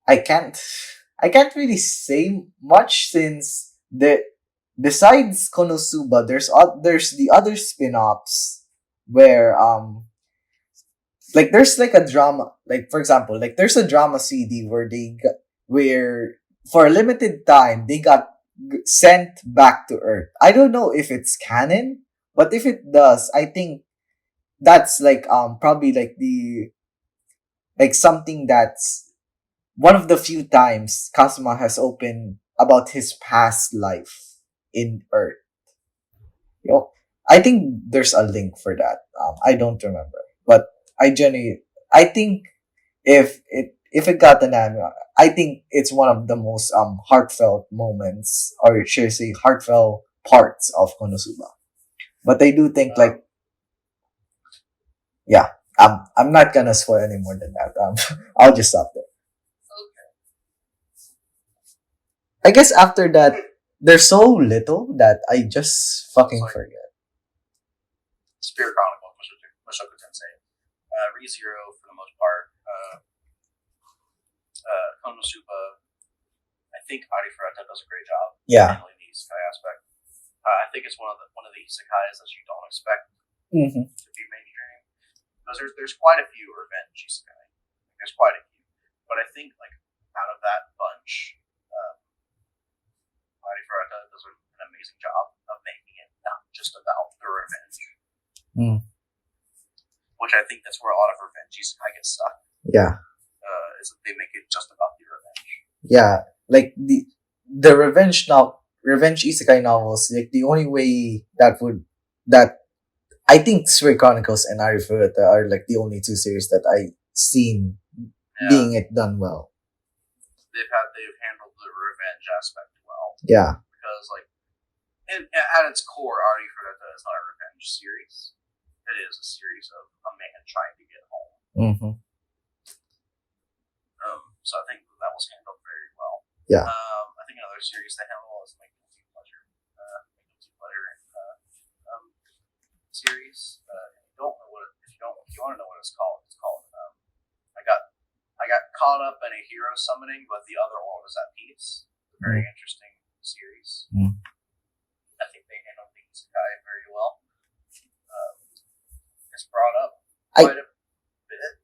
I can't really say much since besides Konosuba, there's the other spin-offs where like there's like a drama, like for example, like there's a drama CD where for a limited time they got sent back to Earth. I don't know if it's canon, but if it does, I think that's like probably like the like something that's one of the few times Kazuma has opened about his past life in Earth. I think there's a link for that. I don't remember, but I think if it got an anime, I think it's one of the most heartfelt moments, or should I say heartfelt parts of Konosuba. But I do think like yeah, I'm not gonna spoil any more than that. I'll just stop there. Okay. I guess after that, there's so little that I just fucking forget. Spirit Chronicles, Mushoku Tensei, ReZero for the most part, Konosuba. I think Arifureta does a great job. Yeah. Handling the isekai aspect. I think it's one of the isekais that you don't expect to be mainstream, because there's quite a few revenge isekai. There's quite a few, but I think like out of that bunch, Arifureta does an amazing job of making it not just about the revenge. Which I think that's where a lot of revenge isekai gets stuck. Yeah. Is that they make it just about the revenge. Yeah, like the revenge isekai novels, like the only way that I think Sphere Chronicles and Ari Furuta are like the only two series that I seen being it done well. They've handled the revenge aspect well. Yeah. Because like at its core, Ari Furuta is not a revenge series. It is a series of a man trying to get home. Mm-hmm. So I think that was handled very well. Yeah. I think another series they handled well is My Guilty Pleasure. Series. If you want to know what it's called, I got caught up in a hero summoning, but the other one was at peace. It's a very interesting series. I think they handled the isekai very well. It's brought up quite a bit.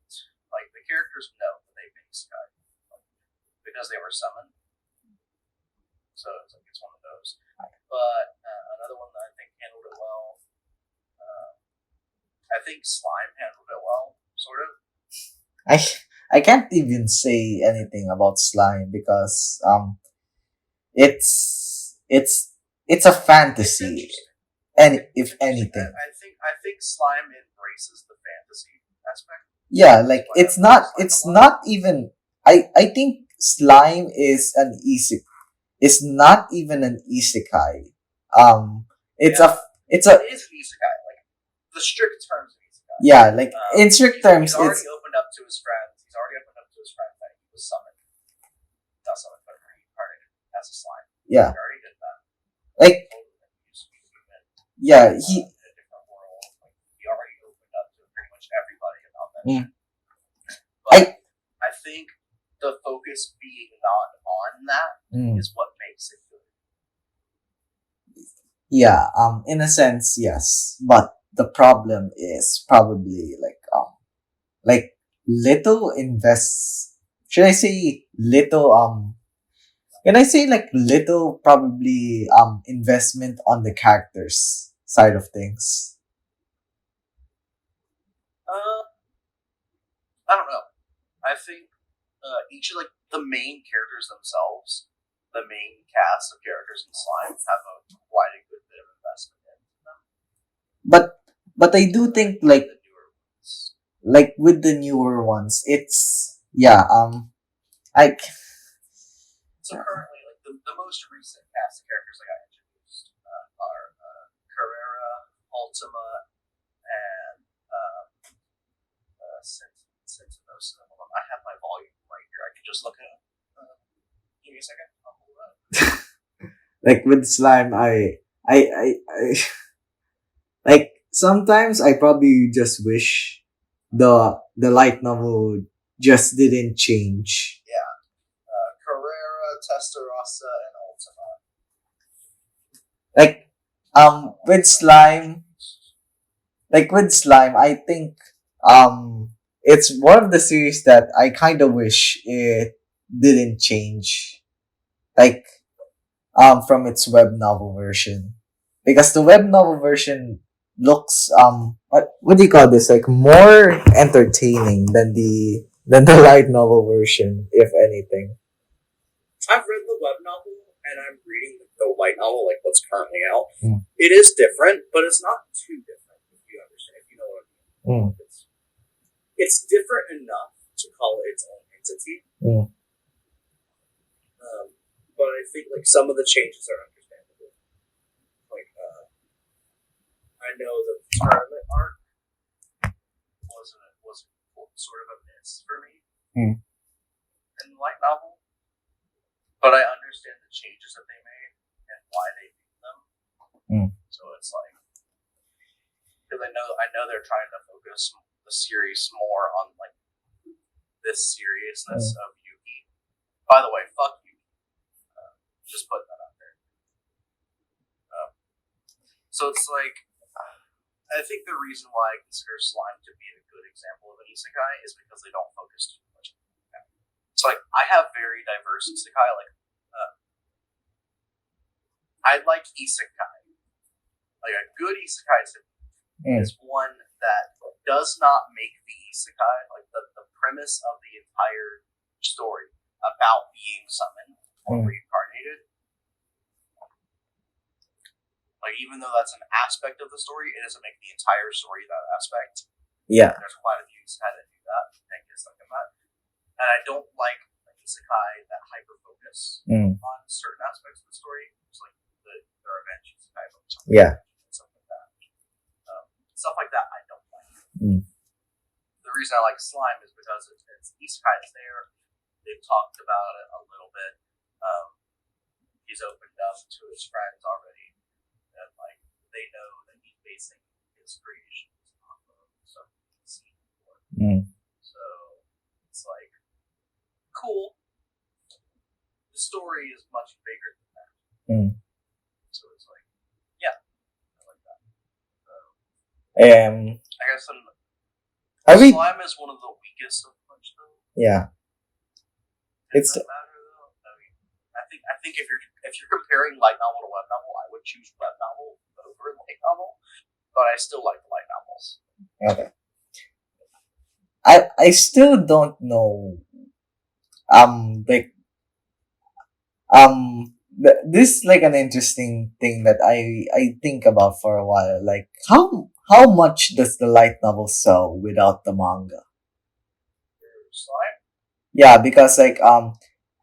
Like the characters know that they've been isekai because they were summoned. So it's one of those. But another one that I think handled it well. I think Slime handled it well, sort of. I can't even say anything about Slime because it's a fantasy, and if anything, I think Slime embraces the fantasy aspect. Yeah, like it's not even. I think Slime is not even an isekai. It is an isekai. Like the strict terms of isekai. Yeah, like in strict terms, he's already opened up to his friends. He's already opened up to his friends that he was summoned. Not summoned, but reincarnated as a slime. Yeah, he already did that. Like, yeah, he. In a different world. Like, he already opened up to pretty much everybody about that. But I think the focus being not on that is what makes it good. Yeah, in a sense, yes, but the problem is probably like little should I say little can I say like little probably investment on the characters side of things? I don't know. I think each of like the main characters themselves, the main cast of characters in Slime have quite a good bit of investment in them. But I do think like with the newer ones, it's So currently, like the most recent cast of characters I got introduced are Carrera, Ultima, and Sentinels. I have my volume right here. I can just look at it. Give me a second. I'll pull it up. Like with Slime, I like sometimes I probably just wish the light novel just didn't change. Yeah. Carrera, Testarossa, and Ultima. With Slime, I think it's one of the series that I kind of wish it didn't change, from its web novel version, because the web novel version looks what do you call this, like more entertaining than the light novel version, if anything. I've read the web novel and I'm reading the light novel, like what's currently out. It is different, but it's not too different, if you understand, if you know what I mean. It's different enough to call it its own entity. But I think like some of the changes are understandable. Like I know the tournament arc was sort of a miss for me in the light novel. But I understand the changes that they made and why they made them. So it's like, because I know they're trying to focus the series more on like this seriousness of Yuki. By the way, fuck Yuki. Just putting that out there. So it's like, I think the reason why I consider Slime to be a good example of an isekai is because they don't focus too much on it. So like, I have very diverse isekai. Like, I like isekai. Like a good isekai is one does not make the isekai, like the premise of the entire story about being summoned or reincarnated. Like, even though that's an aspect of the story, it doesn't make the entire story that aspect. Yeah. There's quite a few isekai that do that and get stuck in that. And I don't like isekai that hyper focus on certain aspects of the story. It's like the revenge isekai, stuff like that. Stuff like that I don't like. The reason I like slime is because it's isekai is there. They've talked about it a little bit. He's opened up to his friends already. And like they know that he's basing his creations off of stuff he's seen before. So it's like cool. The story is much bigger than that. So it's like, yeah, I like that. I guess slime is one of the weakest of the bunch, though. Yeah. It's matter though. I think if you're comparing light novel to web novel, I would choose web novel over light novel, but I still like the light novels. Okay. I still don't know. This like an interesting thing that I think about for a while. Like how much does the light novel sell without the manga? Slime? Yeah, because like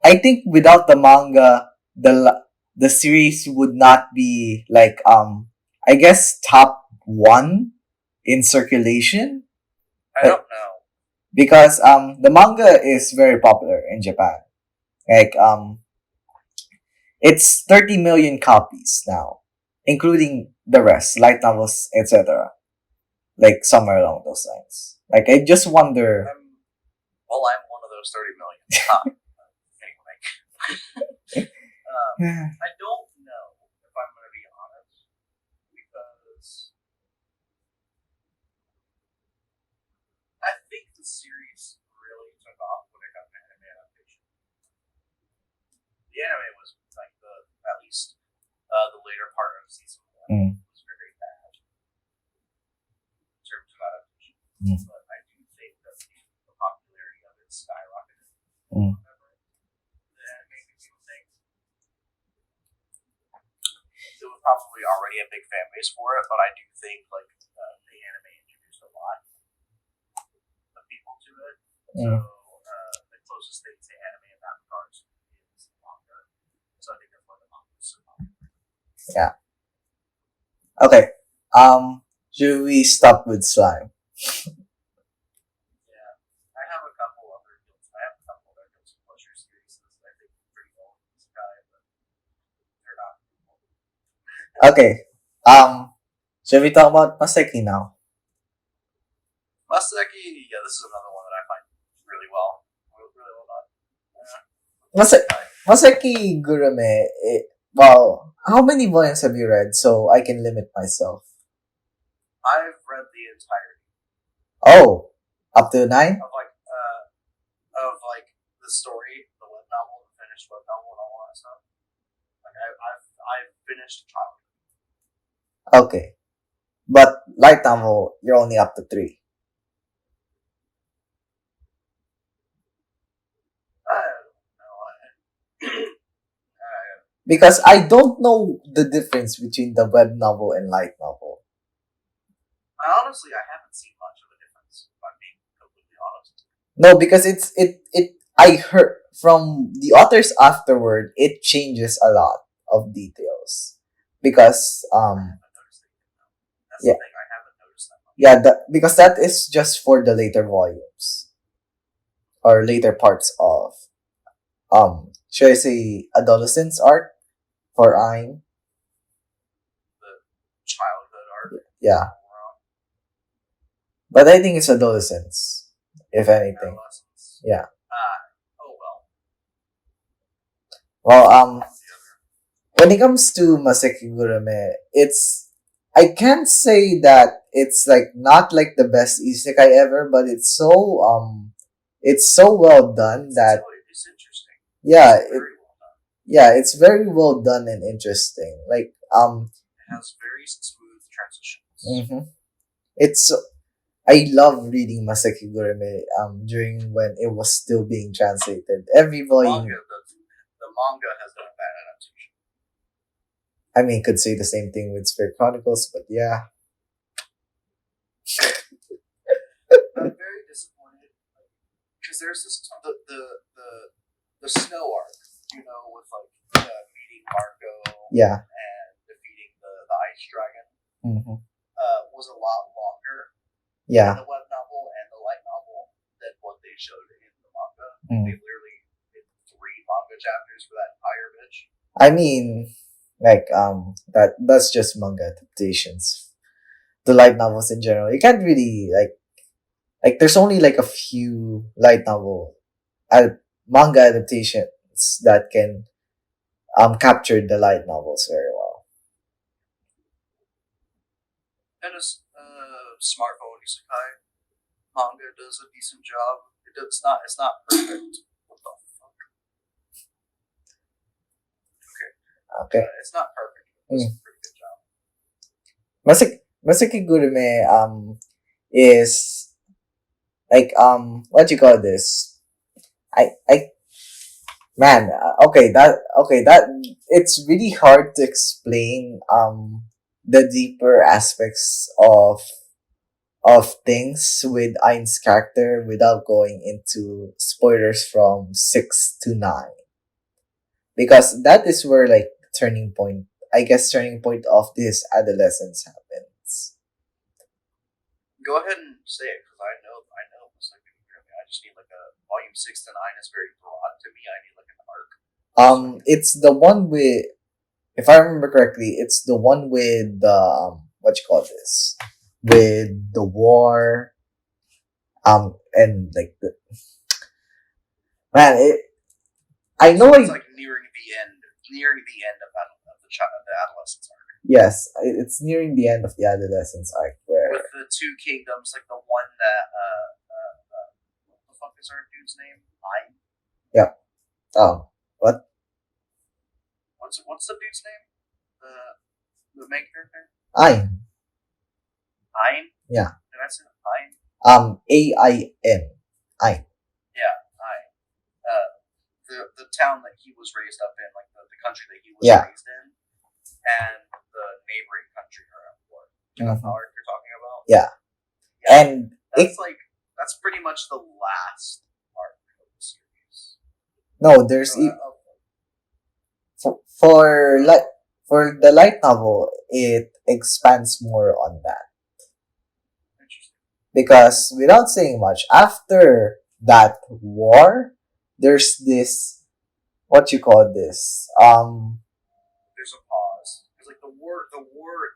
I think without the manga, the series would not be like I guess top 1 in circulation. I don't know. Because the manga is very popular in Japan. Like it's 30 million copies now, including the rest, light novels, etc. Like somewhere along those lines. Like I just wonder. I'm one of those 30 million. Anyway. I don't know if I'm going to be honest, because I think the series really took off when it got to anime adaptation. The anime was like at least the later part of season 1 was very bad in terms of adaptation. But I do think that the popularity of it skyrocketed. It was probably already a big fan base for it, but I do think like the anime introduced a lot of people to it. So the closest thing to anime in that regard is manga. So I think that's why the manga is so popular. Yeah. Okay. Should we stop with slime? Yeah. I have a couple other guilty pleasure series that I think are pretty well in this guy, but they're not. Okay. Should we talk about Maseki now? Maseki, yeah, this is another one that I find really well done. Maseki Gurume. Well, how many volumes have you read? So I can limit myself. I've read the entirety. Oh, up to 9? Of the story, the web novel, the finished web novel, and all that stuff. Like I've finished Chivalry. Okay. But light novel, you're only up to 3. Because I don't know the difference between the web novel and light novel. Honestly, I haven't seen much of a difference, if I'm being completely honest. No, because I heard from the authors afterward, it changes a lot of details. Because That's the thing, I haven't noticed that much. Yeah, because that is just for the later volumes. Or later parts of should I say adolescence arc for Ayn? The childhood arc. Yeah. But I think it's adolescence, if anything. Adolescence. Yeah. Oh well. Well, when it comes to Maseki Gurume, I can't say that it's like not like the best isekai ever, but it's so well done that it's interesting. Yeah, it's very well done. Yeah, it's very well done and interesting. Like it has very smooth transitions. It's I love reading Maseki Gurume during when it was still being translated. Every volume. The manga has done a bad adaptation. I mean, could say the same thing with Spirit Chronicles, but yeah. I'm very disappointed because there's this the snow arc, with like meeting Marco, yeah, and defeating the ice dragon, mm-hmm. Was a lot longer. Yeah, in the web novel and the light novel than what they showed in the manga. They literally did 3 manga chapters for that entire bitch. I mean, like that's just manga adaptations. The light novels in general, you can't really like there's only like a few light novel manga adaptations that can capture the light novels very well. And a smartphone isekai manga does a decent job. It's not perfect. What the fuck? Okay. It's not perfect. It's a pretty good job. Maseki Gurume is like what you call this? I man, that it's really hard to explain the deeper aspects of things with Ain's character without going into spoilers from 6 to 9, because that is where like turning point of this adolescence happens. Go ahead and say it, because I know. It's like, I just need like a volume 6 to 9 is very broad to me. I need like an arc. It's the one with, if I remember correctly, it's the one with the what you call this, with the war, and like the man. I know it's like nearing the end of the adolescence arc. Yes, it's nearing the end of the adolescence arc where with the 2 kingdoms, like the one that what the fuck is our dude's name? Ein. Yeah. What? What's the dude's name? The main character? Ein. Ein? Yeah. Did I say Ein? AIN. Ein. Yeah, Ein. The town that he was raised up in, like the country that he was raised in, and the neighboring country around war. You know the arc you're talking about? Yeah. And that's pretty much the last arc of the series. No, there's for the light novel, it expands more on that. Interesting. Because without saying much, after that war, there's this, what you call this? There's a pause. Because like the war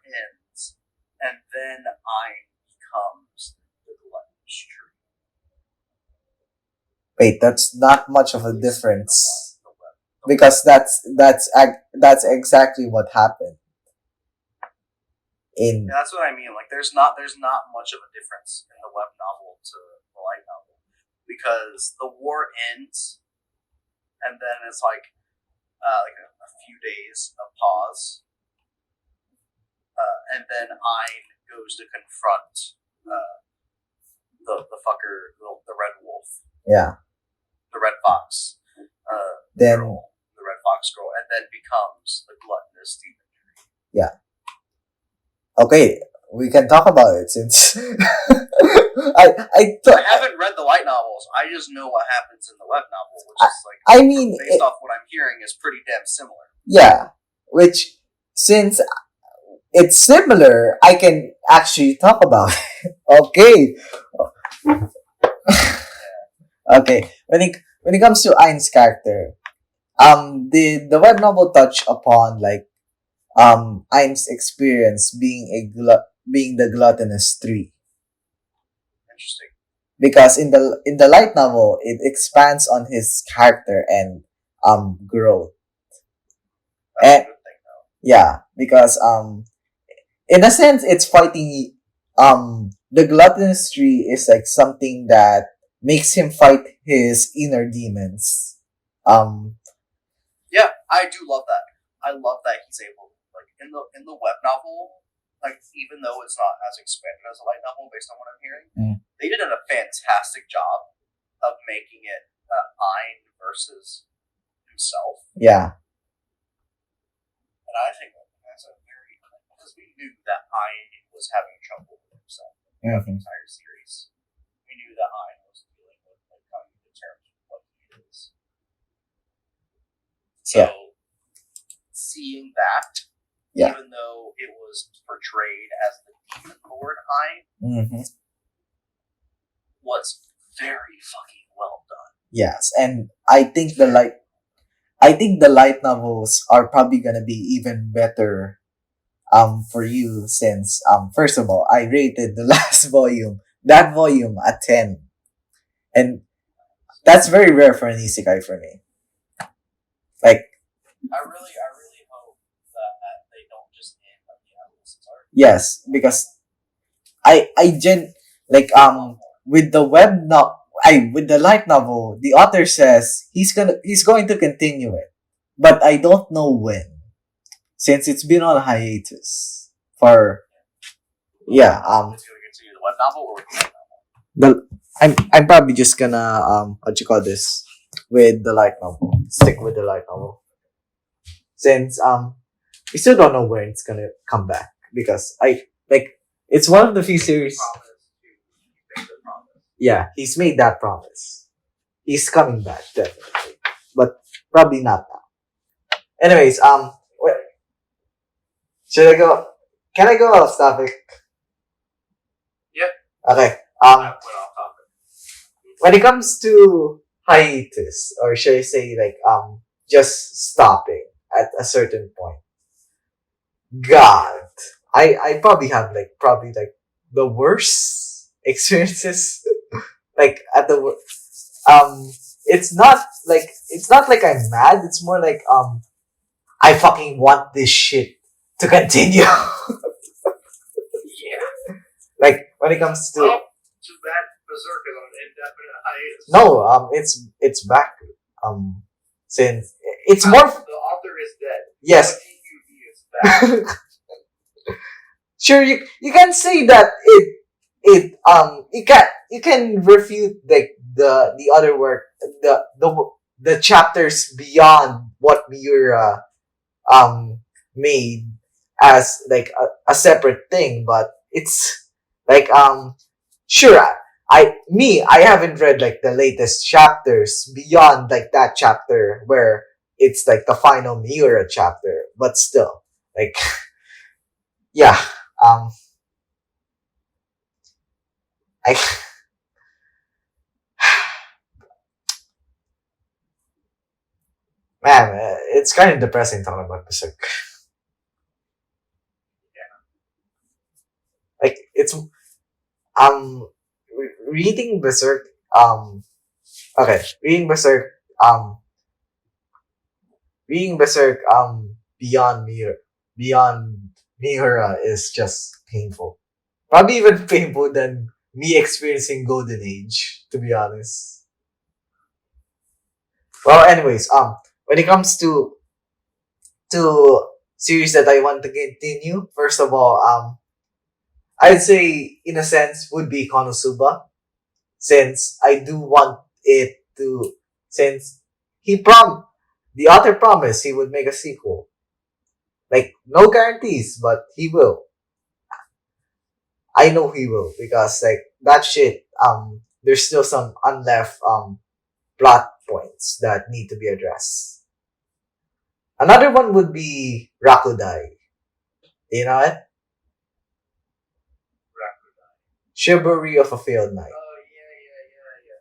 ends, and then Ein becomes the gluttonous tree. Wait, that's not much of a difference. Because that's exactly what happened. Yeah, that's what I mean. Like, there's not much of a difference in the web novel to the light novel, because the war ends, and then it's like a few days of pause, and then Ein goes to confront the fucker, the red wolf. Yeah. The red fox. Then the red fox girl, and then becomes the gluttonous demon. Yeah. Okay, we can talk about it since I haven't read the light novels. I just know what happens in the web novel, which is like, I mean, based off what I'm hearing, is pretty damn similar. Yeah, which since it's similar, I can actually talk about it. Okay. Okay. When it comes to Ain's character, the web novel touch upon like Ain's experience being being the gluttonous tree. Interesting. Because in the light novel, it expands on his character and growth. That's a good thing, though. Yeah, because in a sense, it's fighting. The gluttonous tree is like something that makes him fight his inner demons. Yeah, I do love that. I love that he's able, like in the web novel, like even though it's not as expanded as a light novel, based on what I'm hearing, they did a fantastic job of making it Ein versus himself. Yeah. And I think that's a very, because we knew that Ein was having trouble with himself throughout the entire series. We knew that Ein was dealing with coming to terms with what he is. So seeing that, even though it was portrayed as the demon lord Ein, was very fucking well done. Yes, and I think the light novels are probably gonna be even better for you, since first of all, I rated the last that volume a 10. And that's very rare for an isekai for me. Like, I really hope that they don't just end on the Atlas arc. Yes, because with the with the light novel, the author says he's going to continue it, but I don't know when, since it's been on hiatus for It's going to continue the web novel or the light novel. I'm probably just gonna what you call this, with the light novel. Stick with the light novel, since we still don't know when it's gonna come back, because it's one of the few series. Yeah, he's made that promise. He's coming back, definitely, but probably not now. Anyways, should I go? Can I go off topic? Yeah. Okay. When it comes to hiatus, or should I say just stopping at a certain point. God, I probably have the worst experiences. At the it's not like I'm mad. It's more like I fucking want this shit to continue. Yeah. Like when it comes to. Oh, too bad Berserk is on indefinite hiatus. No, it's back. Since it's more. The author is dead. Yes. Is back. Sure, you can say that you can refute the other work, the chapters beyond what Miura made as a separate thing, but it's sure, I haven't read the latest chapters beyond that chapter where it's the final Miura chapter, but still yeah. Man, it's kind of depressing talking about Berserk. Yeah. It's reading Berserk beyond Miura is just painful. Probably even painful than me experiencing Golden Age, to be honest. Well, anyways, when it comes to series that I want to continue, first of all, I'd say in a sense would be Konosuba, since I do want it to, since the author promised he would make a sequel. No guarantees, but he will. I know he will, because that shit, there's still some unleft plot points that need to be addressed. Another one would be Rakudai. You know it? Rakudai. Chivalry of a Failed Knight. Oh yeah.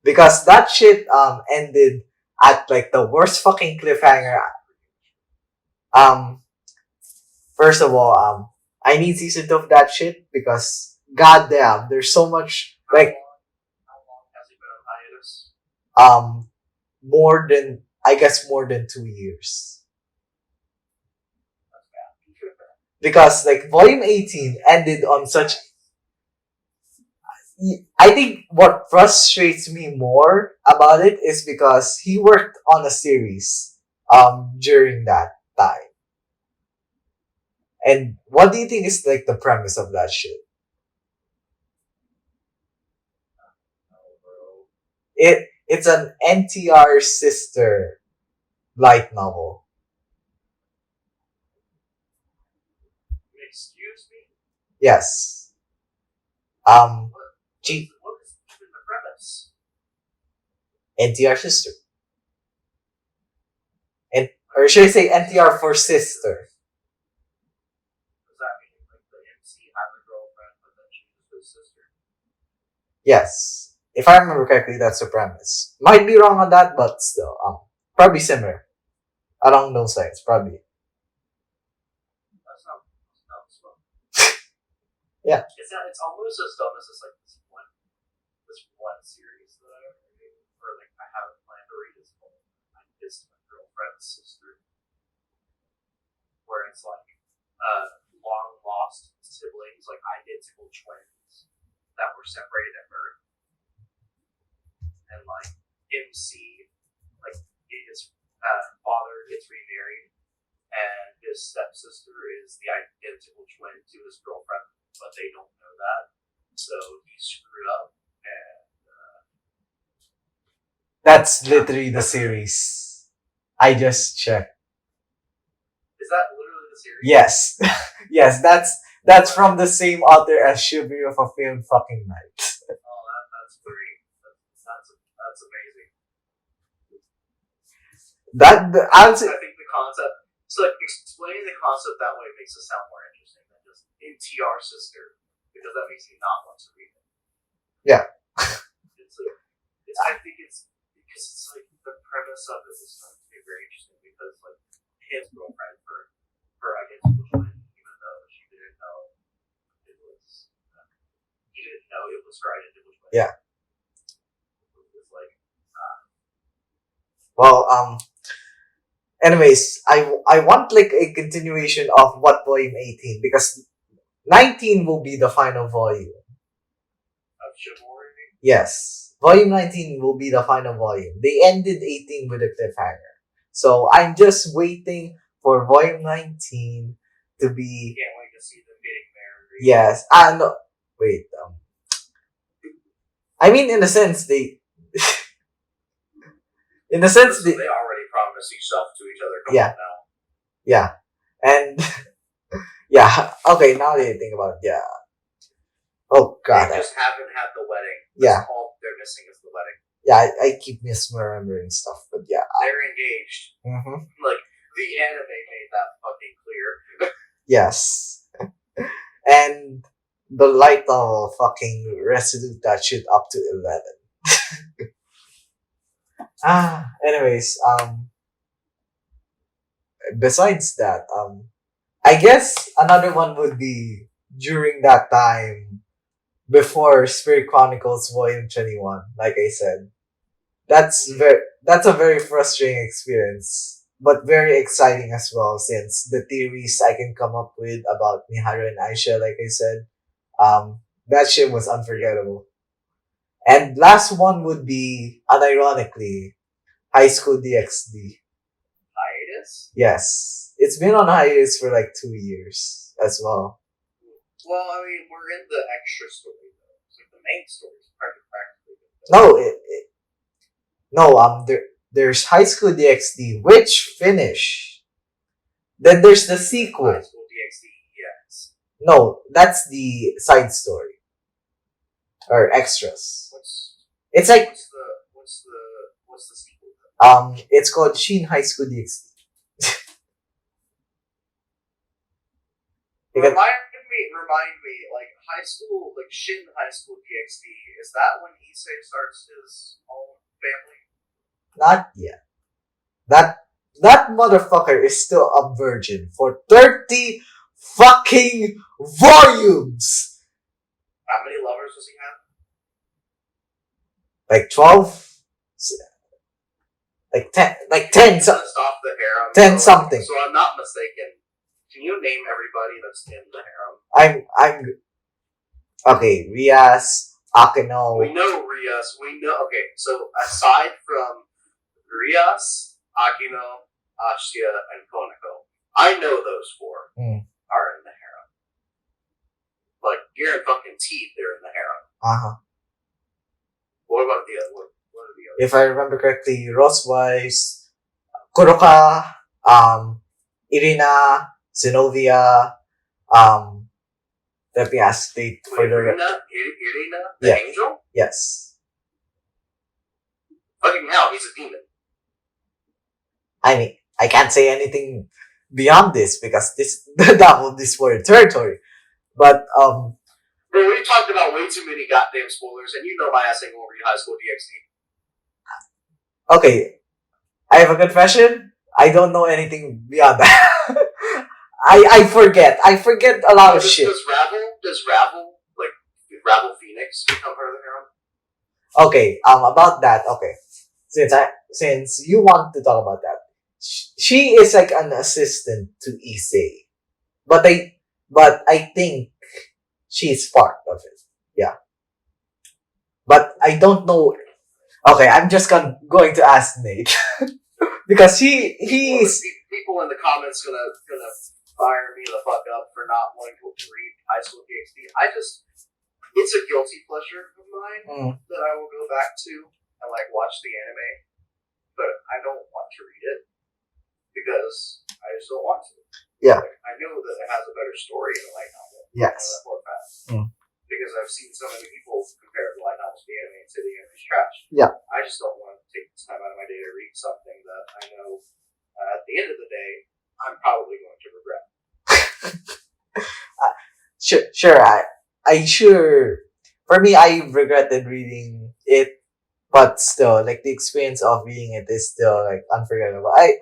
Because that shit ended at the worst fucking cliffhanger. First of all, I need season 2 of that shit, because goddamn, there's so much How long has he been on hiatus? More than 2 years. Because volume 18 ended on such. I think what frustrates me more about it is because he worked on a series during that time. And what do you think is like the premise of that shit? It's an NTR sister light novel. Excuse me? Yes. What is even the premise? NTR sister. Or should I say NTR for sister? Does that mean like the MC has a girlfriend, but then she is his sister? Yes. If I remember correctly, that's the premise. Might be wrong on that, but still, probably similar. Along those lines, probably. That's not smart. Yeah. It's almost as dumb as this one series that I ever read, or like I haven't planned to read. It's called I Kissed My Girlfriend's Sister, where it's like long lost siblings, like identical twins that were separated at birth, and like MC, like his father gets remarried, and his stepsister is the identical twin to his girlfriend, but they don't know that, so he screwed up. And that's literally the series. I just checked. is that literally the series? Yes. Yes, that's from the same author as Chivalry of a Failed Fucking Night. Oh, that's great. That's amazing. I think the concept. So like explaining the concept that way makes it sound more interesting than just NTR sister, because that makes me not want to read it. Yeah. I think it's because it's like the premise of it is going to be very interesting, because like his girlfriend for her identical twin, even though she didn't know it was he didn't know it was her identical twin. Yeah. It was like well, anyways, I want like a continuation of what volume 18, because 19 will be the final volume. Of Chivalry? Yes. Volume 19 will be the final volume. They ended 18 with a cliffhanger. So I'm just waiting for volume 19 to be... Can't wait to see them getting married. Yes. No. Wait. I mean, in a sense, they... in a sense, they already promised yourself to each other. Come on now. Yeah. And... yeah. Okay, now that you think about it, yeah. Oh, God. They just haven't had the wedding. That's all they're missing is the wedding. Yeah, I keep misremembering stuff, but yeah. They're engaged. Mm-hmm. Like, the anime made that fucking clear. Yes. And the light novel fucking resolute that shit up to 11. Anyways, besides that, I guess another one would be during that time, before Spirit Chronicles Volume 21, like I said. That's a very frustrating experience, but very exciting as well, since the theories I can come up with about Miharu and Aisha, like I said, that shit was unforgettable. And last one would be, unironically, Highschool DxD. Hiatus? Yes. It's been on hiatus for like 2 years as well. Well, I mean, we're in the extra story, though. It's like the main story is practically. There's Highschool DxD, which finished. Then there's the sequel. Highschool DxD, yes. No, that's the side story. Or extras. It's like... What's the sequel? It's called Shin Highschool DxD. Remind me, like Highschool, like Shin Highschool DxD, is that when Issei starts his own family? Not yet. That motherfucker is still a virgin for 30 fucking volumes! How many lovers does he have? Like 12? Like 10, Stop the harem. 10 something. So I'm not mistaken. Can you name everybody that's in the harem? I'm okay. Rias, Akino. We know Rias. Okay. So aside from Rias, Akino, Ashia, and Konako, I know those four are in guaranteed they're in the harem. Uh-huh. What about the other? What are the others? If I remember correctly, Rosewise, Kuroka, Irina, Zenobia, let me ask the Irina, the yeah. angel? Yes. Fucking hell, he's a demon. I mean, I can't say anything beyond this because that will be spoiler territory. But Bro, we talked about way too many goddamn spoilers, and you know my ass ain't gonna read High School DxD. Okay, I have a confession. I don't know anything beyond that. I forget. I forget a lot of shit. Does Ravel Phoenix become part of the harem? Okay, about that. Okay, since you want to talk about that, she is like an assistant to Issei, but I think she's part of it. Yeah, but I don't know. Okay, I'm just going to ask Nate because he's people in the comments gonna fire me the fuck up for not wanting to read High School DxD. It's a guilty pleasure of mine that I will go back to and watch the anime, but I don't want to read it because I just don't want to. Yeah. I know that it has a better story in the light novel. Yes. Because I've seen so many people compare the light novel to the anime and say the anime is trash. Yeah. I just don't want to take this time out of my day to read something that I know at the end of the day I'm probably going to regret. Sure. For me, I regretted reading it, but still, the experience of reading it is still unforgettable. I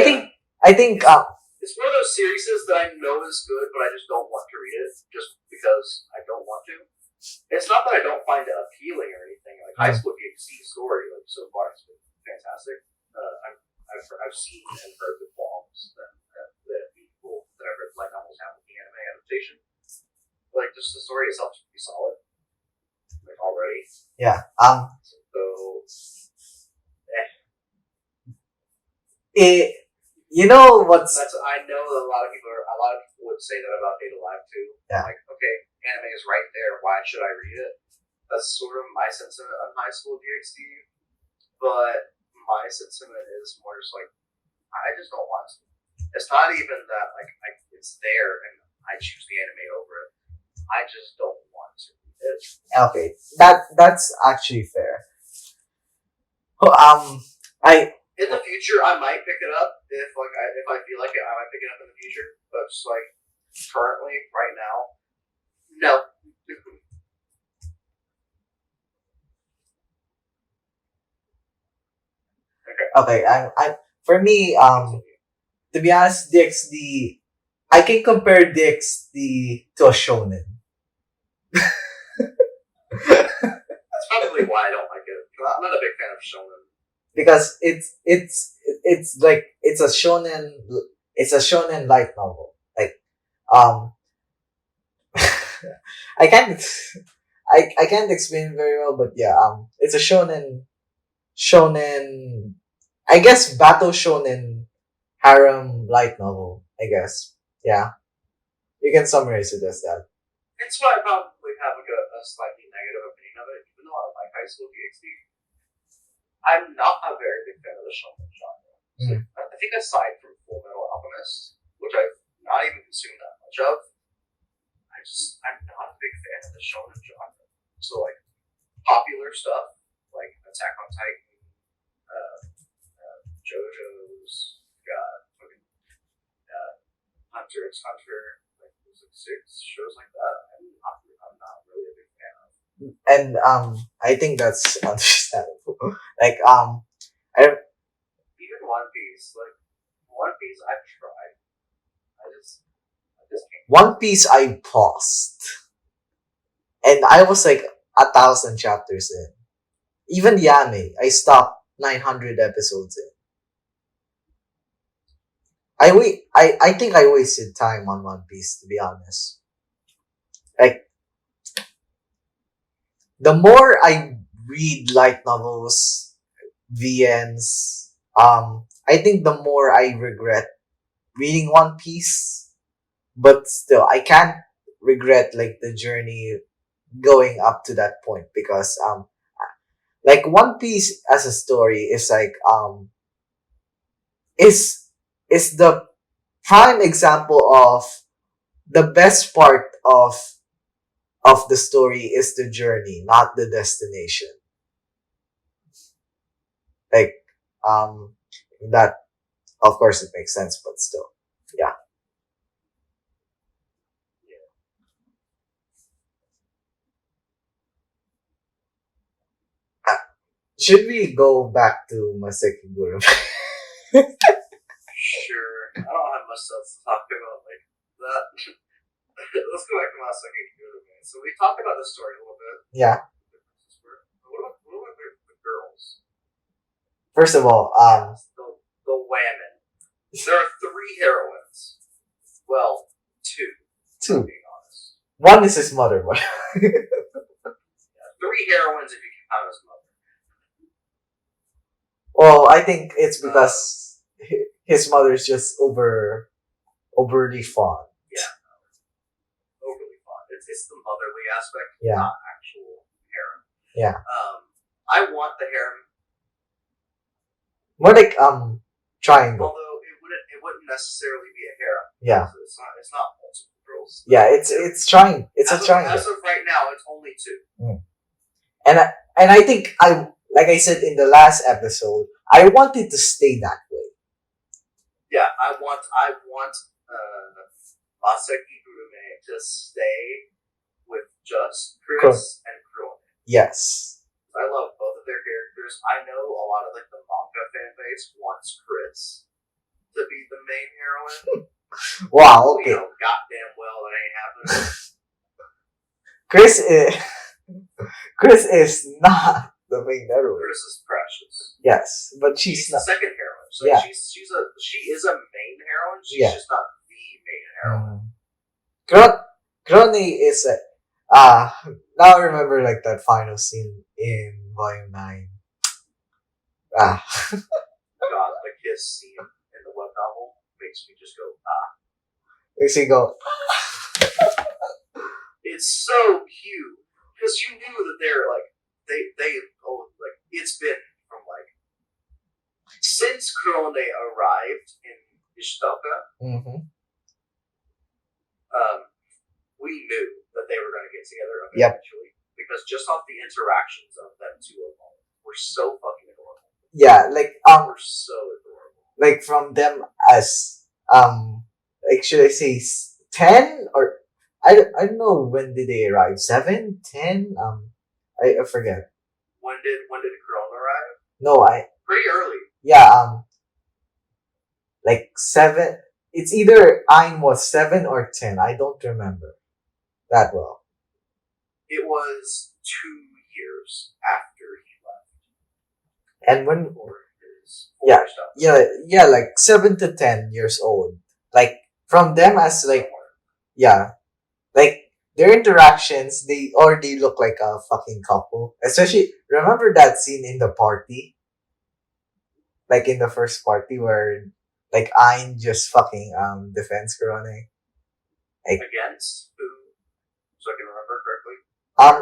think it's one of those series that I know is good, but I just don't want to read it just because I don't want to. It's not that I don't find it appealing or anything. High School DxD story, so far, it's been fantastic. I've seen and heard the qualms that people that I've read light novels have with the anime adaptation. Just the story itself should be solid. Already. Yeah. You know what's? I know that a lot of people would say that about Data Live too. Yeah. Okay, anime is right there. Why should I read it? That's sort of my sentiment on High School DxD, but my sentiment is more just I just don't want to. It's not even that it's there and I choose the anime over it. I just don't want to read it. Okay, that's actually fair. In the future, I might pick it up if I feel like it. I might pick it up in the future, but just currently, right now, no. Okay, I for me, to be honest, DxD, I can compare DxD to a shonen. That's probably why I don't like it. I'm not a big fan of shonen. Because it's a shonen light novel. I can't explain very well, but yeah, it's a shonen I guess battle shonen harem light novel, I guess. Yeah. You can summarize it as that. It's why I probably have a slightly negative opinion of it, even though I like High School DxD. I'm not a very big fan of the shonen genre. So I think aside from Full Metal Alchemist, which I've not even consumed that much of, I'm not a big fan of the shonen genre. So popular stuff like Attack on Titan, JoJo's, Hunter x Hunter, six shows like that. I'm not really a big fan of. And I think that's understandable. Even One Piece, I've tried. I just can't. One Piece I paused, and I was 1,000 chapters in. Even the anime, I stopped 900 episodes in. I think I wasted time on One Piece, to be honest. The more I read light novels, VNs, I think the more I regret reading One Piece. But still, I can't regret like the journey going up to that point, because like One Piece as a story is like is the prime example of the best part of the story is the journey, not the destination. Like that, of course it makes sense, but still. Yeah. Should we go back to Maseki Gurume? Sure. I don't have much else to talk about like that. Let's go back to Maseki Gurume. So we talked about this story a little bit. Yeah. What about the girls? First of all, the women. There are 3 heroines. Well, 2. Two. To be honest. One is his mother, but 3 heroines if you can count his mother. well, I think it's because his mother's just overly fond. Yeah. Overly fond. It's the motherly aspect, Yeah. not actual harem. Yeah. I want the harem. More like triangle. Although it wouldn't necessarily be a harem. Yeah. It's not multiple girls. Yeah, it's trying. It's a triangle. As of right now, it's only 2. And I think like I said in the last episode, I want it to stay that way. Yeah, I want Maseki Gurume to stay with just Chris and Kuromi. Yes. I love both of their characters. I know a lot of like the manga fan base wants Chris to be the main heroine. Wow. Okay. You know, goddamn well that ain't happening. Chris is not the main heroine. Chris is precious. Yes, but she's the not. second heroine. So Yeah. she is a main heroine. She's just not the main heroine. Krone is now I remember like that final scene in Volume 9. God, the kiss scene in the web novel makes me just go Makes me go. It's so cute because you knew that they're like like it's been from like since Krone arrived in Ishitaka. We knew that they were going to get together eventually because just off the interactions of them two alone were so fucking adorable. Yeah, like were so adorable. Like from them as like should I say 10 or I don't know when did they arrive, 7, 10, I forget. When did Krone arrive? No, pretty early. Yeah, like 7. It's either Ein was 7 or 10. I don't remember that well. It was 2 years after he left. And when yeah, like 7 to 10 years old. Like from them as like like their interactions, they already look like a fucking couple. Especially remember that scene in the party, like in the first party where like Ein just fucking defends Kurone. Like, against who? So I can remember correctly.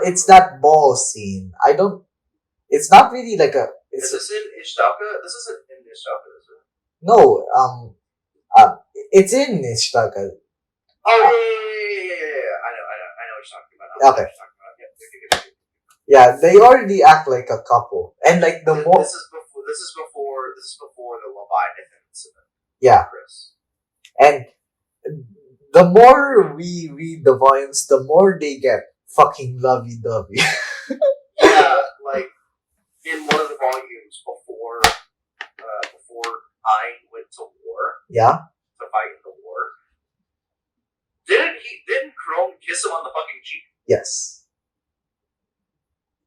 It's that ball scene. It's not really like a. Is this in Ishitaka? This isn't in Ishitaka, is it? No. It's in Ishitaka. Oh yeah. I know what you're talking about. Okay. Yeah, they already act like a couple, and like the more. This is before the Leviathan incident. Yeah. Chris. And the more we read the volumes, the more they get fucking lovey-dovey. Yeah, like in one of the volumes before Ein went to war. Yeah. To fight in the war. Didn't Krone kiss him on the fucking cheek? Yes.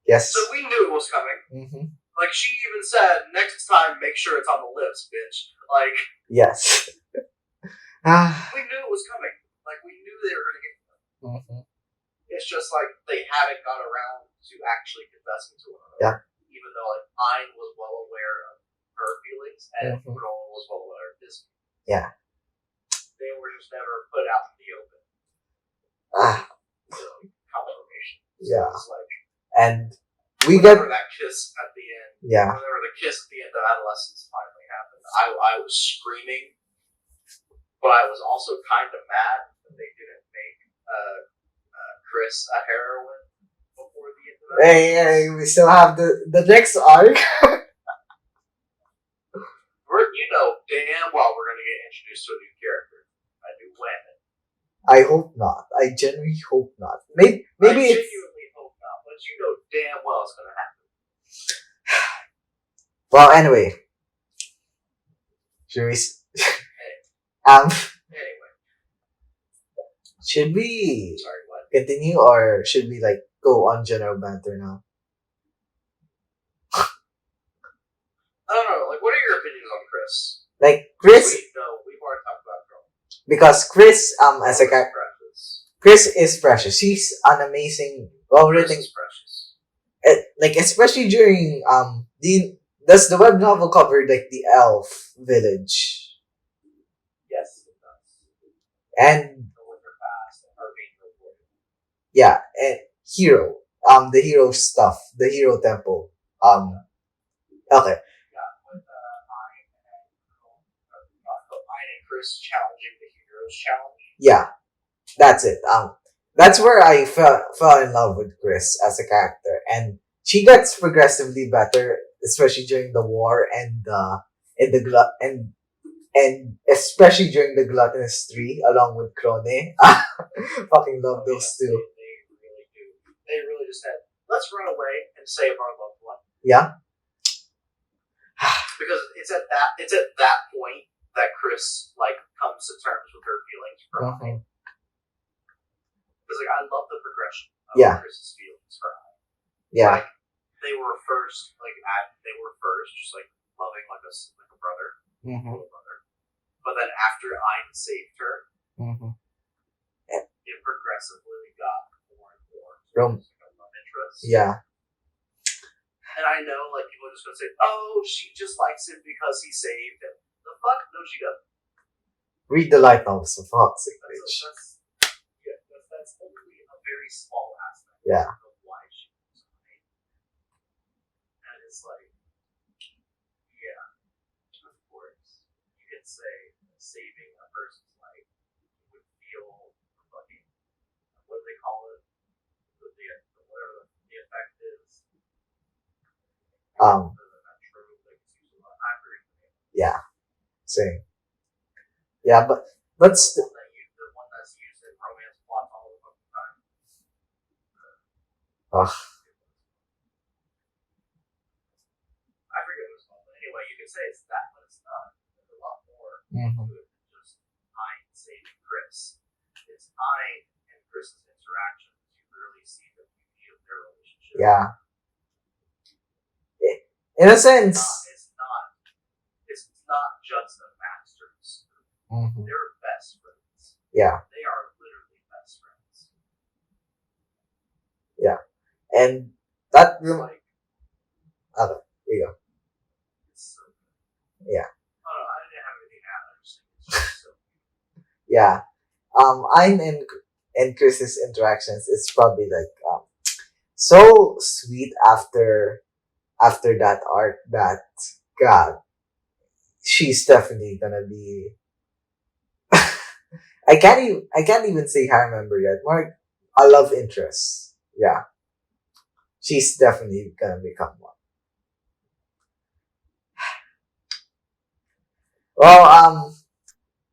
Yes. So we knew it was coming. Mm-hmm. Like she even said, next time make sure it's on the lips, bitch. Like yes. We knew it was coming. Like we knew they were gonna get them. Mm-hmm. It's just like they hadn't got around to actually confessing to one another. Yeah. Even though like Ein was well aware of her feelings and Krone was well aware of his feelings. Yeah. They were just never put out in the open. Ah, confirmation. yeah. It's like, and we whenever got that kiss at the end. Yeah. Whenever the kiss at the end of adolescence finally happened, I was screaming, but I was also kind of mad that they didn't make Chris a heroine before the end of that. Hey, we still have the next arc. You know damn well we're gonna get introduced to a new character, a new woman. I hope not. I genuinely hope not. Maybe I it's... genuinely hope not, but you know damn well it's gonna happen. Well, anyway, should we? Anyway, should we sorry, what? continue, or should we like go on general banter now? I don't know. Like, what are your opinions on Chris? Like Chris, We've already talked about Girl. because Chris, as a character, Chris is precious. She's an amazing, well-written. Chris is precious. Like especially during does the web novel cover like the elf village? Yes, it does. And The winter past and her being reported. yeah, and hero, the hero stuff, the hero temple. Okay. Yeah, with Ian and Chris challenging the heroes challenge. Yeah, that's it. That's where I fell in love with Chris as a character, and she gets progressively better, especially during the war and in the and especially during the Gluttonous 3 along with Krone. Fucking love those two. They really do. They really just said, let's run away and save our loved one. Yeah. Because it's at that point that Chris like comes to terms with her feelings for Ian. Because like I love the progression of Chris's feelings for Ian. Yeah. Like, they were first just like loving like a brother, little brother. But then after Ian saved her, it progressively got more and more love interest. Yeah. And I know like people are just gonna say, oh, she just likes him because he saved him. The fuck? No, she doesn't. Read the light novels, for fuck's sake, bitch. That's only a very small aspect of why she was made. And it's like, yeah, of course, you could say saving a person's life would feel fucking, what do they call it? Whatever the effect is. Yeah, same. Yeah, but let's. The one that's used in romance plots all the fucking time. I forget what it's called, but anyway, you could say it's that, but it's not. There's a lot more to it than just Ian saving Chris. It's Ian and Chris's interactions. You really see the beauty of their relationship. Yeah. In a sense, it's not just the masters. They're best friends. Yeah. They are literally best friends. Yeah. And that like, okay, there you go. It's so good. Yeah. I didn't have anything to add. I just think it's just so good. Yeah. Ian and Chris's interactions is probably like so sweet after that arc that God, she's definitely gonna be. I can't even say I remember yet. More a love interest. Yeah, she's definitely gonna become one. Well,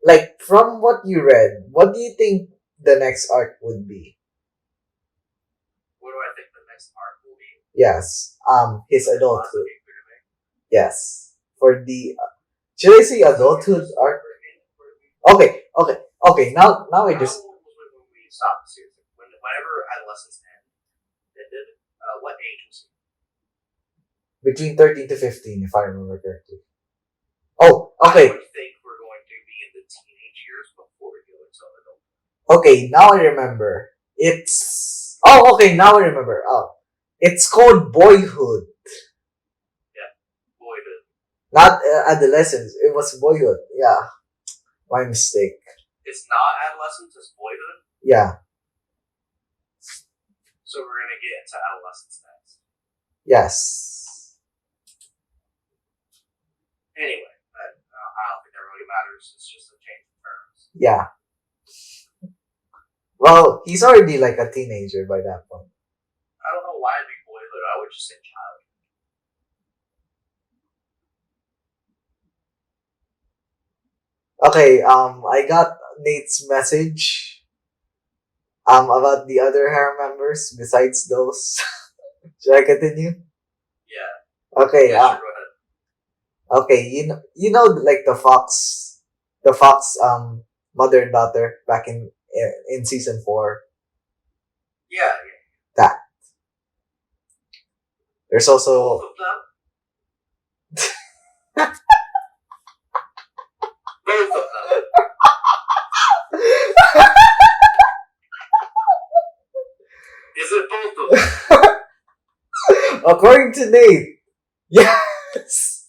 like from what you read, what do you think the next arc would be? What do I think the next arc will be? Yes, his adulthood. Yes, for the should I say adulthood arc? Okay. Now I just. When we stopped the series, whenever adolescence ended, what age was he? Between 13 to 15, if I remember correctly. Oh, okay. I would think we're going to be in the teenage years before we go into adulthood. Okay, now I remember. It's. Oh, okay, now I remember. Oh. It's called Boyhood. Yeah, Boyhood. Not adolescence. It was Boyhood. Yeah. My mistake. It's not adolescence, it's Boyhood? Yeah. So we're gonna get into adolescence next. Yes. Anyway, I don't think that really matters. It's just a change in terms. Yeah. Well, he's already like a teenager by that point. I don't know why I'd be boyhood. I would just say child. Okay, I got Nate's message about the other hair members besides those. Should I continue? Yeah. Okay, Yeah, sure, go ahead. okay, you know like the fox mother and daughter back in season 4. Yeah. That. There's Both also of them. Both of them. Is it both of them? according to Nate. Yes.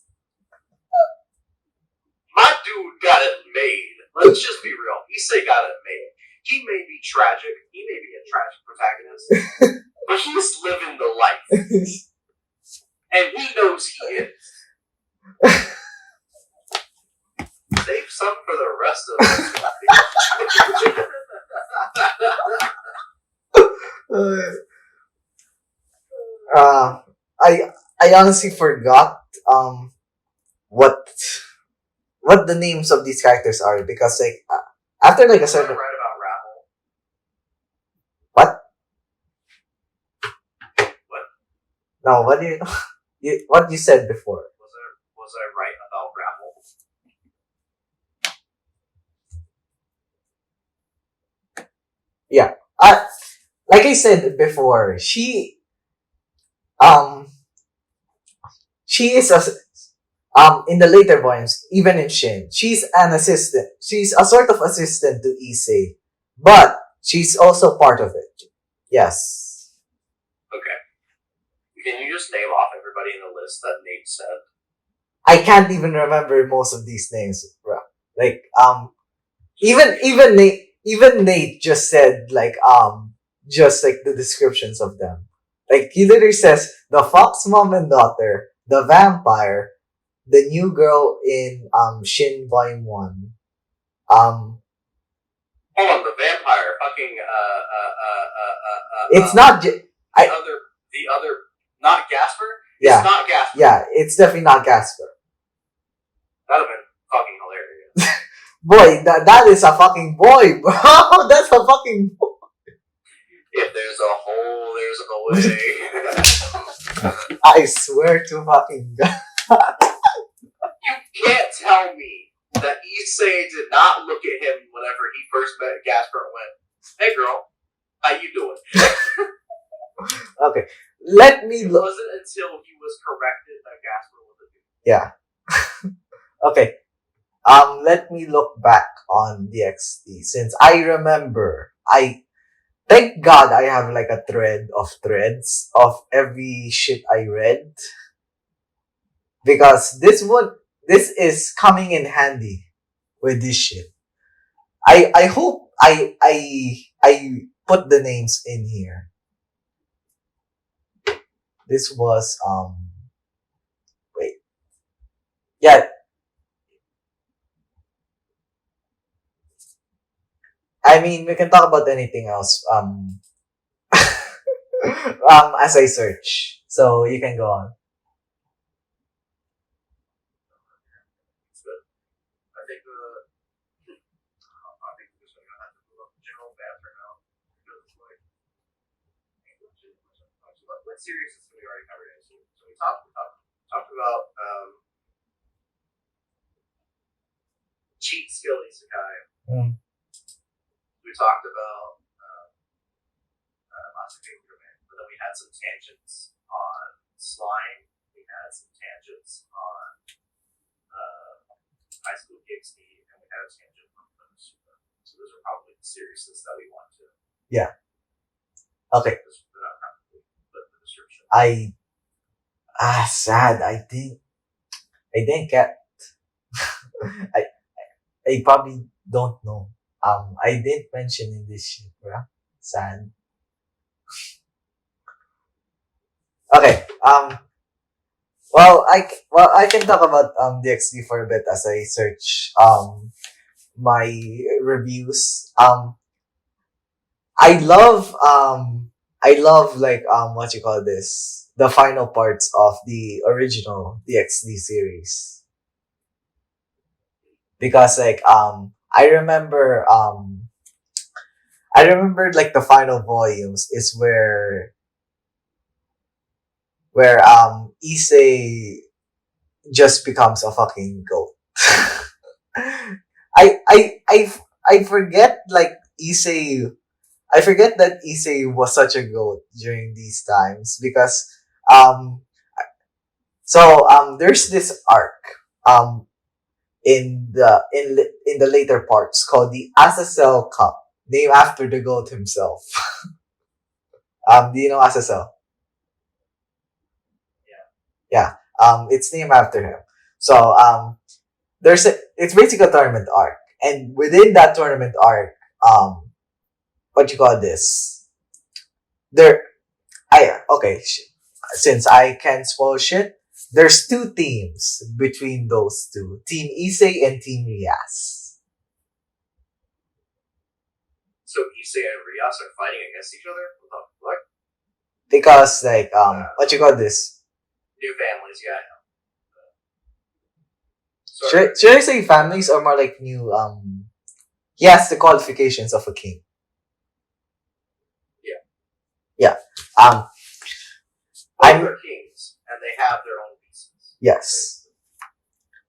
My dude got it made. Let's just be real. Issei got it made. He may be tragic. He may be a tragic protagonist. But he's living the life. And he knows he is. Save some for the rest of us. I honestly forgot what the names of these characters are because like after like a certain right about Rabble. What? No, what do you what you said before? Was I right about Rabble? Yeah. Like I said before, she is a in the later volumes, even in Shin, she's an assistant. She's a sort of assistant to Issei, but she's also part of it. Yes. Okay. Can you just name off everybody in the list that Nate said? I can't even remember most of these names, bro. Like even Nate just said like just like the descriptions of them. Like he literally says the fox mom and daughter, the vampire, the new girl in Shin Volume 1. Hold on, the vampire fucking it's not the other not Gasper? Yeah. It's not Gasper. Yeah, it's definitely not Gasper. That'd have been fucking hilarious. Boy, that is a fucking boy, bro. That's a fucking boy. If there's a hole, there's a way. I swear to fucking God. You can't tell me that Issei did not look at him whenever he first met Gasper and went, "Hey girl, how you doing?" Okay, let me look. It wasn't until he was corrected that Gasper was a dude. Yeah. Okay. Let me look back on DXT since I remember. Thank God I have like a thread of threads of every shit I read. Because this is coming in handy with this shit. I hope I put the names in here. This was wait. Yeah. I mean, we can talk about anything else. As I search, so you can go on. I think we're just gonna have to move up general banter now because like what series is we already covered? So we talked about cheat skill Isekai. We talked about Maseki Gurume, but then we had some tangents on slime. We had some tangents on Highschool DxD, and we had a tangent on Konosuba. So those are probably the series that we want to. Yeah. Okay. Sad. I didn't get. I probably don't know. I didn't mention in this shit, bro. Sad. Um, I can talk about DXD for a bit as I search my reviews. I love I love like what you call this, the final parts of the original DXD series, because like I remember like the final volumes is where Issei just becomes a fucking goat. I I I I forget like Issei I forget that Issei was such a goat during these times, because um there's this arc um in the later parts called the Azazel Cup, named after the goat himself. Do you know Azazel? Yeah. It's named after him. So it's basically a tournament arc, and within that tournament arc, what you call this? There, I okay. Since I can spoil shit, there's two teams between those two: Team Issei and Team Rias. So Issei and Rias are fighting against each other? What? Because like what you call this? New families, yeah, I know. Should I say families, or more like new he has the qualifications of a king. Yeah. Yeah. Both are kings, and they have their own pieces. Yes.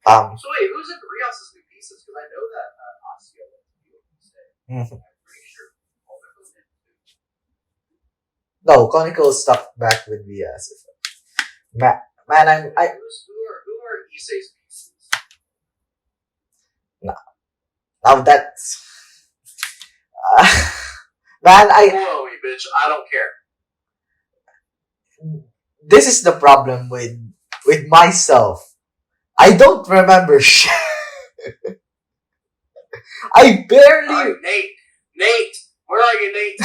So wait, who's in Rias's new pieces? Because I know that Asio went to be what you say. I'm pretty sure all their own too. No, Conical stuck back with Rias. Man, who are Issei's pieces? Now that's man, Whoa, you bitch! I don't care. This is the problem with myself. I don't remember shit. I barely. Nate, where are you, Nate?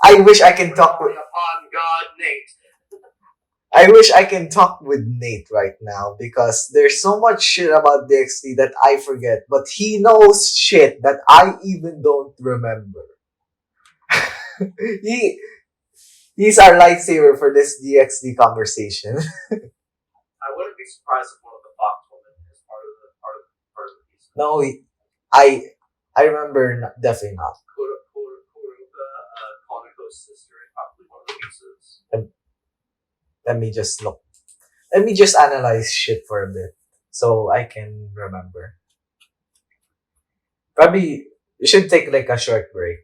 I wish I can talk with. Upon God, Nate. I wish I can talk with Nate right now, because there's so much shit about DXT that I forget, but he knows shit that I even don't remember. He's our lightsaber for this DXT conversation. I wouldn't be surprised if one of the Fox women is part of the piece. No, I remember definitely not. Konosuba's sister is probably one of the pieces. Let me just look. Let me just analyze shit for a bit so I can remember. Probably we should take like a short break.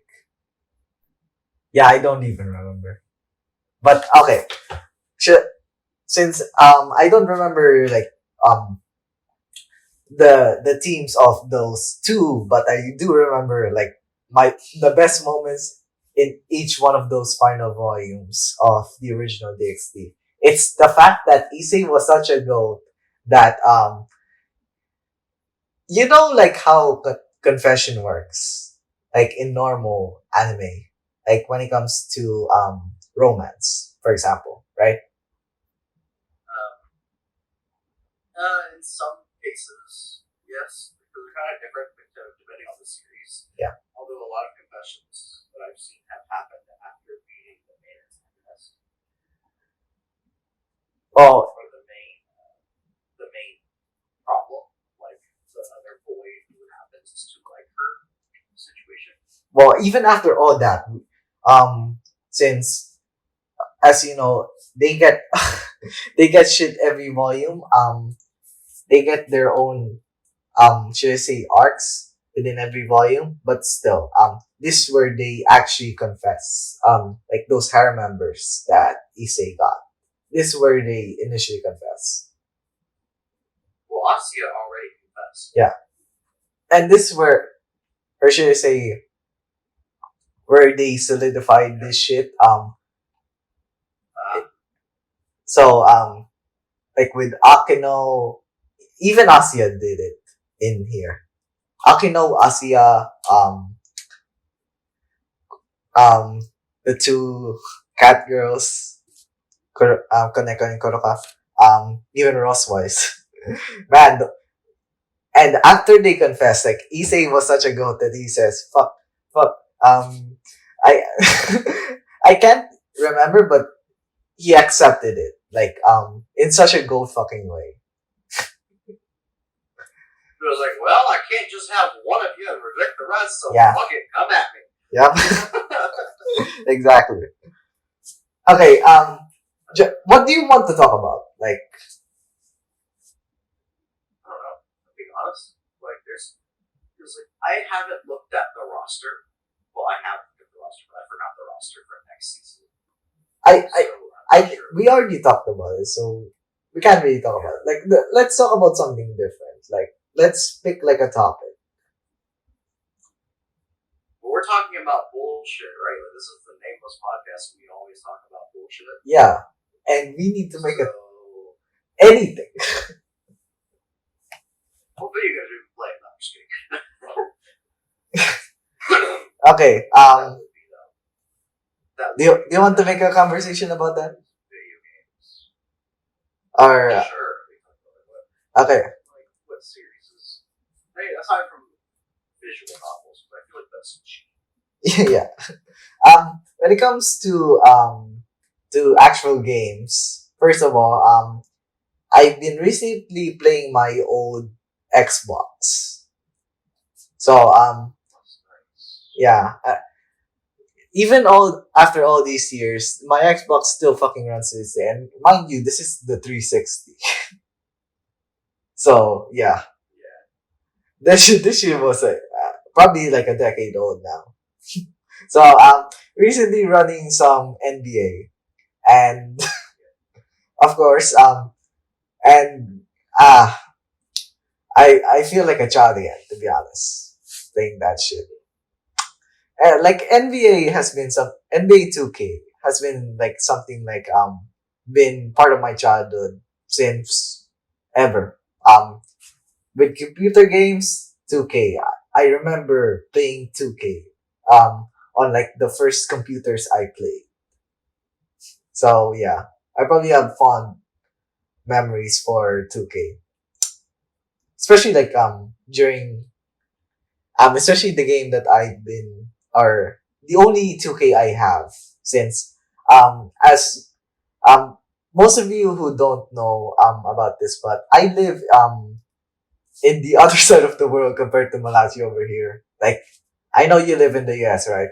Yeah, I don't even remember. But okay, since I don't remember like the teams of those two, but I do remember like the best moments in each one of those final volumes of the original DXT. It's the fact that Issei was such a goat that you know, like how confession works, like in normal anime, like when it comes to romance, for example, right? In some cases, yes, because they're kind of different depending on the series. Yeah. Although a lot of confessions that I've seen have happened after beating the main antagonist. Oh, or the main problem, like the other boy who happens to like her situation. well, even after all that, since as you know, they get they get shit every volume. They get their own should I say arcs within every volume, but still, this is where they actually confess. Like those harem members that Issei got. This is where they initially confess. Well, Asya already confessed. Yeah. And this is where, or should I say, where they solidified this shit. Like with Akino, even Asya did it in here. Akino, Asya, the two cat girls, Koneko and Koroka, even Ross wise. Man, and after they confessed, like Issei was such a goat that he says, fuck, I, I can't remember, but he accepted it, like, in such a goat fucking way. It was like, well, I can't just have one of you and reject the rest, so fuck it, come at me. Yep. Exactly. Okay, what do you want to talk about? Like, I don't know, to be honest. Like, there's like, I haven't looked at the roster. Well, I have looked at the roster, but I forgot the roster for next season. We already talked about it, so we can't really talk about it. Like, let's talk about something different. Like, let's pick like a topic. But we're talking about bullshit, right? Like, this is the nameless podcast. We always talk about bullshit. Yeah, and we need to make anything. What video games are you playing? No, I'm just kidding. Okay. Do you want to make a conversation about that? Video games. Or sure. Okay. Like, what series is? Hey, aside from visual novels, but I feel like that's cheap. Yeah. When it comes to actual games, first of all, I've been recently playing my old Xbox. So yeah. Even after all these years, my Xbox still fucking runs to this day. And mind you, this is the 360. So yeah. This shit was probably like a decade old now. So recently running some NBA, and of course and I feel like a child again, to be honest, playing that shit. Like NBA has been NBA 2K has been like something like been part of my childhood since ever. With computer games, 2K. I remember playing 2K on like the first computers I played. So yeah, I probably have fond memories for 2K, especially like during especially the game that I've been, or the only 2K I have, since as most of you who don't know about this, but I live in the other side of the world compared to Malachi over here. Like, I know you live in the US, right?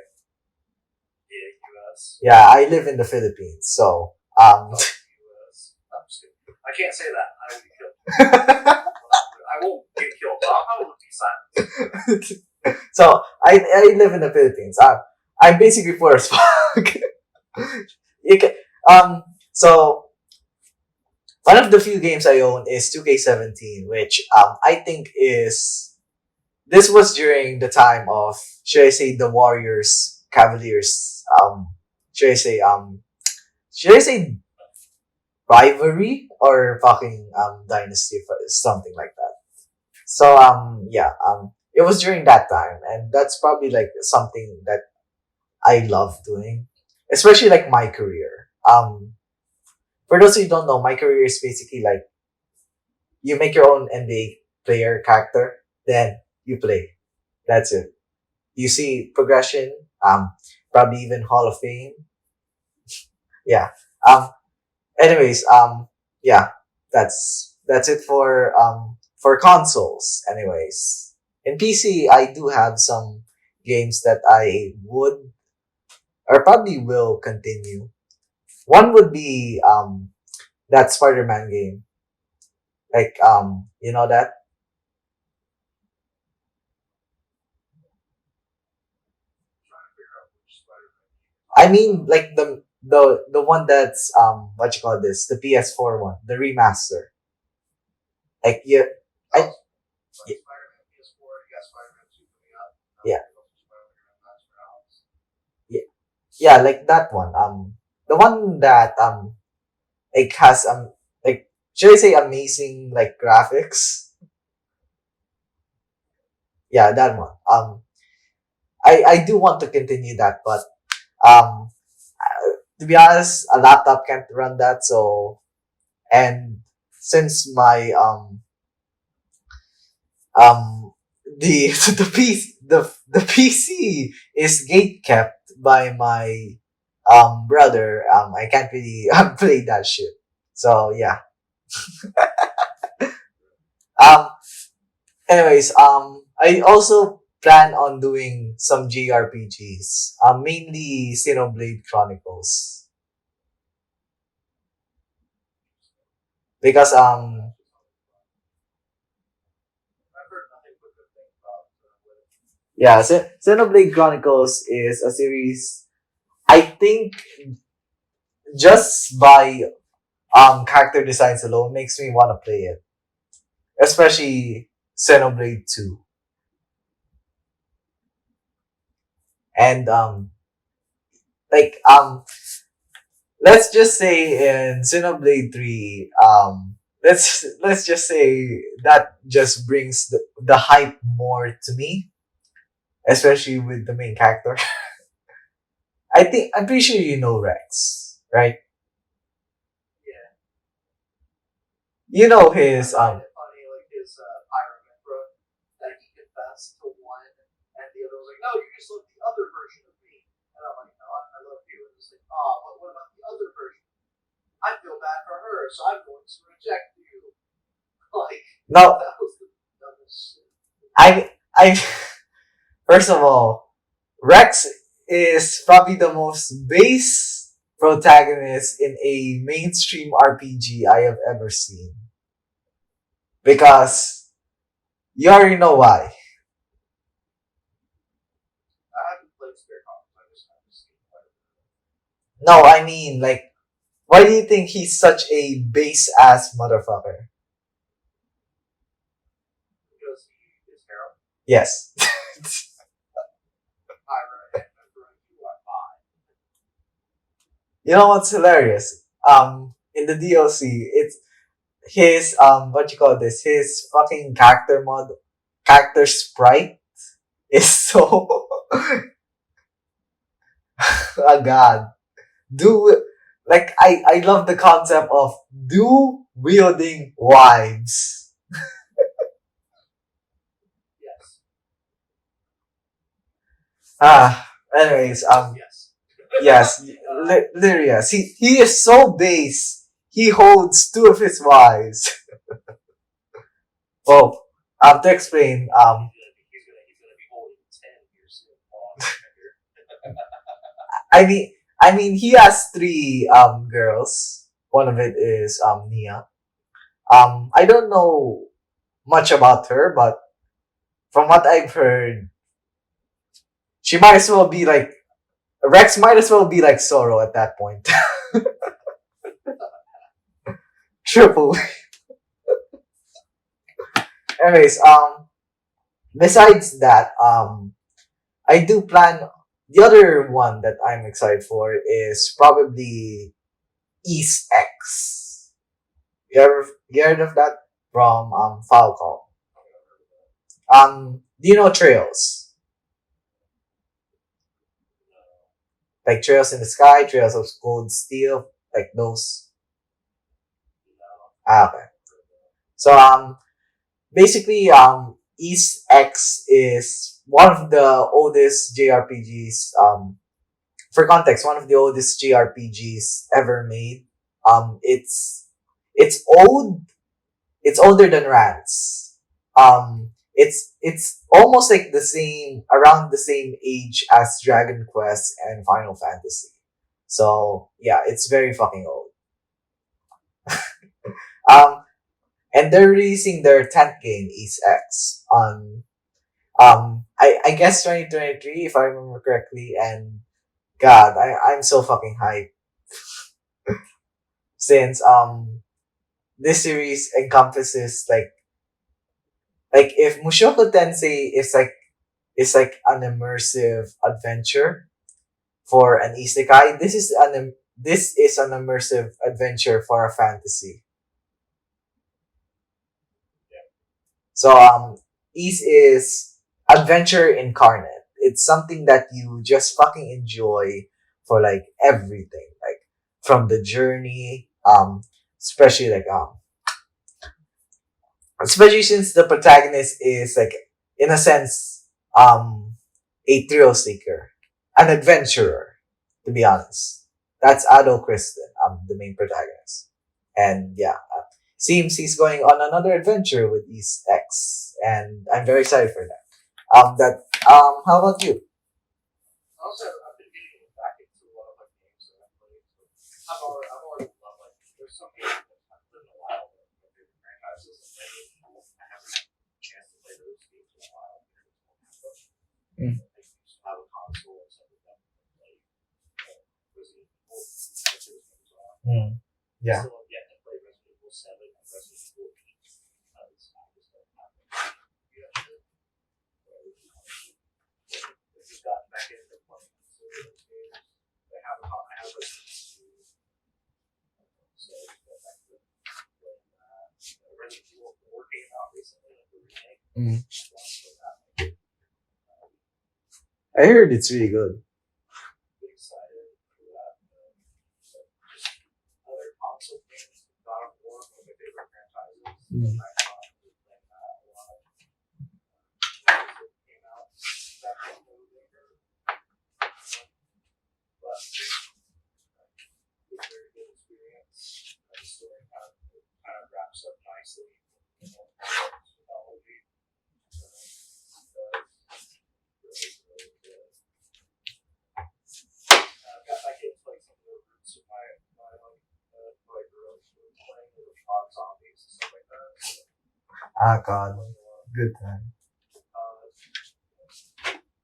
Yeah, US. Yeah, I live in the Philippines, so US. I can't say that. I will be killed. I won't get killed. I will be silent. So I live in the Philippines. I'm basically poor as fuck. You can, so one of the few games I own is 2K17, which I think this was during the time of, should I say, the Warriors Cavaliers, should I say rivalry or fucking dynasty, something like that. So yeah, it was during that time, and that's probably like something that I love doing, especially like my career. For those who don't know, my career is basically like, you make your own NBA player character, then you play. That's it. You see progression, probably even Hall of Fame. Yeah. Anyways, yeah, that's it for consoles. Anyways, in PC, I do have some games that I would, or probably will continue. One would be that Spider-Man game. Like you know that? I mean, like the one that's what you call this, the PS4 one, the remaster. Like you, I yeah yeah yeah, like that one. The one that like has like, should I say, amazing like graphics. Yeah, that one. I do want to continue that, but um to be honest, a laptop can't run that. So, and since my um the the PC is gate kept by my brother, I can't really play that shit. So yeah. Um Anyways, I also plan on doing some JRPGs. Mainly Xenoblade Chronicles. Because yeah, Xenoblade Chronicles is a series I think just by character designs alone makes me want to play it. Especially Xenoblade 2. And like let's just say in Xenoblade 3, let's just say that just brings the hype more to me, especially with the main character. I'm pretty sure you know Rex, right? You know his no. I first of all, Rex is probably the most base protagonist in a mainstream RPG I have ever seen. Because you already know why. No, I mean, like, why do you think he's such a base ass motherfucker? Yes. You know what's hilarious? In the DLC, it's his what you call this? His fucking character sprite is so oh god. Do like I love the concept of do wielding wives. Ah, anyways, yes, Lyrius. He is so base. He holds two of his wives. Well, to explain, I mean, he has three girls. One of it is Nia. I don't know much about her, but from what I've heard, she might as well be like Rex. Might as well be like Zoro at that point. Triple. Anyways, besides that, I do plan. The other one that I'm excited for is probably East X. You heard of that from Falcom? Do you know Trails? Like Trails in the Sky, Trails of Gold Steel, like those. Okay. So basically East X is one of the oldest JRPGs. For context, one of the oldest JRPGs ever made. It's old. It's older than Rance. It's almost like the same around the same age as Dragon Quest and Final Fantasy. So yeah, it's very fucking old. Um, and they're releasing their 10th game, East X, on I guess 2023 if I remember correctly. And God, I'm so fucking hyped since this series encompasses like if Mushoku Tensei is like an immersive adventure for an isekai, this is an immersive adventure for a fantasy. So Ease is adventure incarnate. It's something that you just fucking enjoy for like everything, like from the journey, especially like especially since the protagonist is like in a sense a thrill seeker, an adventurer, to be honest. That's Ado Kristen, the main protagonist. And yeah, seems he's going on another adventure with his ex, and I'm very excited for that. How about you? Also, I've been getting back into a lot of like games that I've played. So I've already loved like there's some games that I've played in a while that my favorite franchises and lately I haven't had a chance to play those games in a while because it's more difficult. Mm. I used to have a console and stuff like that to play Resident Evil like those games are. Yeah. Still have yet to play Resident Evil 7 and Resident Evil 8 because I just don't have the I just got back into playing so those games. I have a so I just got back to playing Resident Evil 4 came out recently, like the remake. I heard it's really good. I'm excited for that. Just other console games, God of War, one of my favorite franchises. I thought I was playing that a lot. It came out back in November. But it's a very good experience. The story kind of wraps up nicely. Mythology. Got back into like some of the roots of my girls who were playing with hot zombies and stuff like that. God, good time.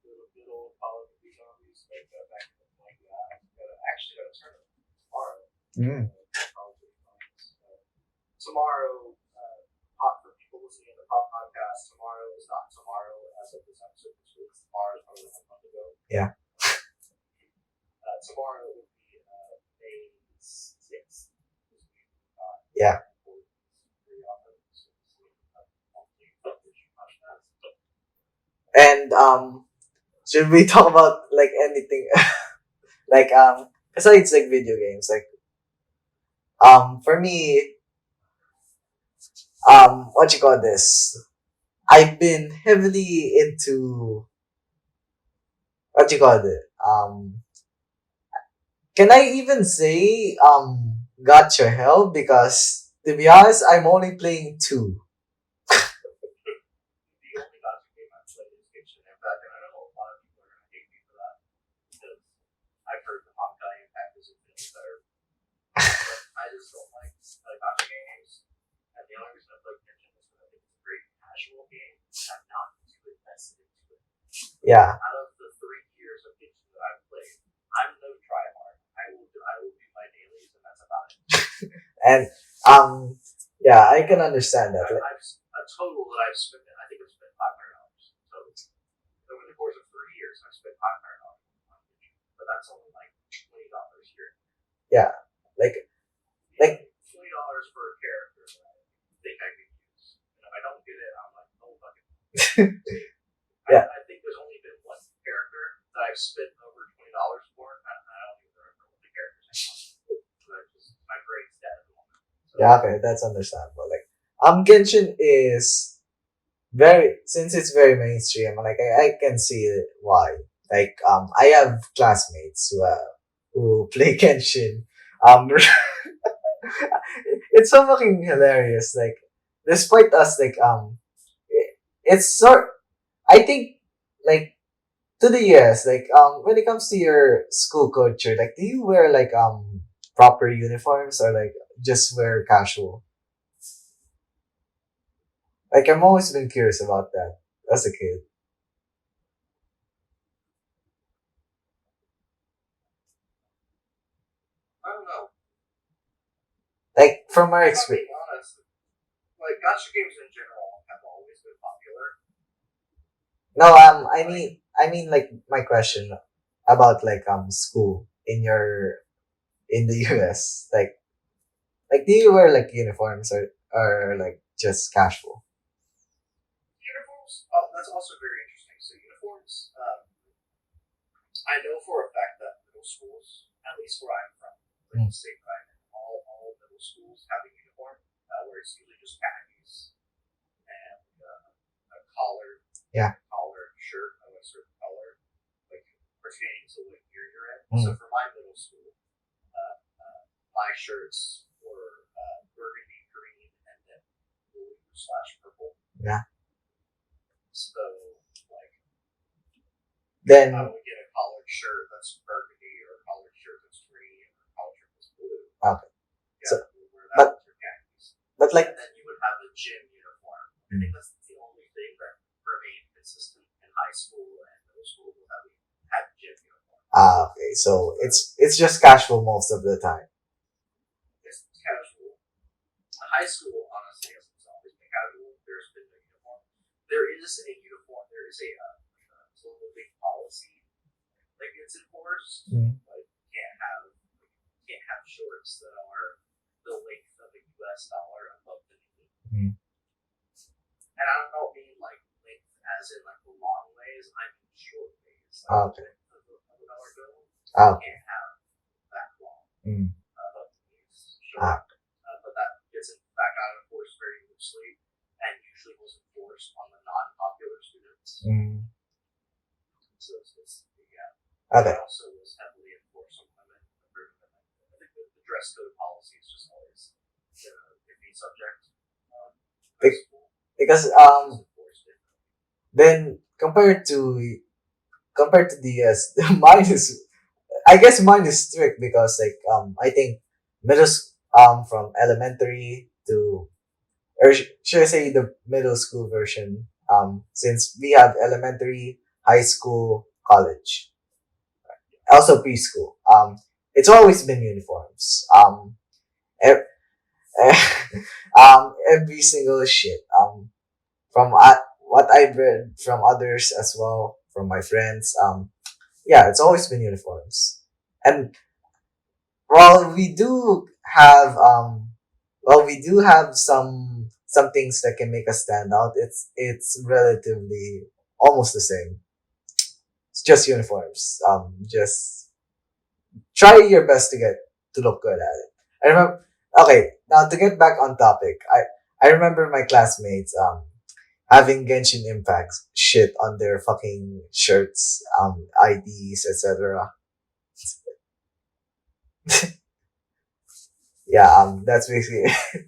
Little Call of Duty zombies, like back in like that. Actually got a tournament tomorrow. Tomorrow, for people listening to the podcast, tomorrow is not tomorrow as of this episode. Tomorrow is probably like a month ago. Yeah. Tomorrow will be May 6th. Yeah. And should we talk about like anything like besides like video games, like for me, what you call this? I've been heavily into what you call it. Can I even say Gotcha Hell? Because to be honest, I'm only playing 2. The only Gotcha game I've played is Genshin Impact, and I know a lot of people are going to hate me for that because I've heard the Honkai Impact is infinitely better. I just don't like Gotcha games, and the only reason I play Genshin is because I think it's a great casual game. I'm not too invested into it. Yeah. Out of the 3 years of Genshin that I've played, I'm no tryhard. I will do my dailies, and that's about it. And yeah, I can understand that. A total that I've spent, I think I've spent $500 total. Over the course of 3 years, I've spent $500 on Genshin, but that's only like $20 here. Yeah, like $20 for a character that I think I could use. And if I don't get it, I'm like, oh fuck it. Yeah. I think there's only been one character that I've spent over $20 for, and I don't even remember what the character's name was. My brain's dead at the moment. So, yeah, okay, that's understandable. Like Genshin is since it's very mainstream, like I can see why. Like I have classmates who play Genshin. It's so fucking hilarious. Like despite us, like it's sort. I think like to the US, like when it comes to your school culture, like do you wear like proper uniforms or like just wear casual? Like I've always been curious about that as a kid. I don't know. Like from our If I'm experience. being honest, like Gacha games in general have always been popular. No, I mean like my question about like school in the US. Like do you wear like uniforms or like just casual? Uniforms, that's also very interesting. So uniforms, I know for a fact that middle schools, at least where I'm from, like the state that I'm in, all middle schools have a uniform where it's usually just khakis and a collar, collar shirt of a certain color, like pertaining to what year you're in. So for my middle school, my shirts were burgundy green and then blue/purple. Yeah. So like Then I would get a collared shirt that's burgundy or a collared shirt that's green or a collared shirt that's blue. okay. Yeah, So, wear that with your khakis. but like, And then you would have the gym uniform. I think that's the only thing that remained consistent in high school and middle school was that we had gym uniform. okay. So it's just casual most of the time. It's casual. High school, honestly, has always been casual. There's been no uniform. There is a uniform. There is a total big policy. Like it's enforced. Like you can't have shorts that are the length of a US dollar above the knee. And I don't mean like length as in like the long ways. I mean short ways. Like Okay. of a dollar bill. Okay. You can't have that long. Above the knees. Ah. But that gets back out of course very loosely and usually was enforced on the non-popular students. So it's yeah. Okay. It also was heavily enforced on women. I think the dress code policy is just always a iffy subject. Because then compared to the US, mine is, I guess mine is strict because like I think from elementary to, or should I say the middle school version, since we have elementary, high school, college, also preschool, it's always been uniforms. ev- every single shit. From what I've read from others as well, from my friends, yeah, it's always been uniforms. And while we do have some things that can make us stand out, it's relatively almost the same. It's just uniforms. Just try your best to look good at it. I remember. Okay, now to get back on topic, I remember my classmates having Genshin Impact shit on their fucking shirts, IDs, etc. Yeah, that's basically it.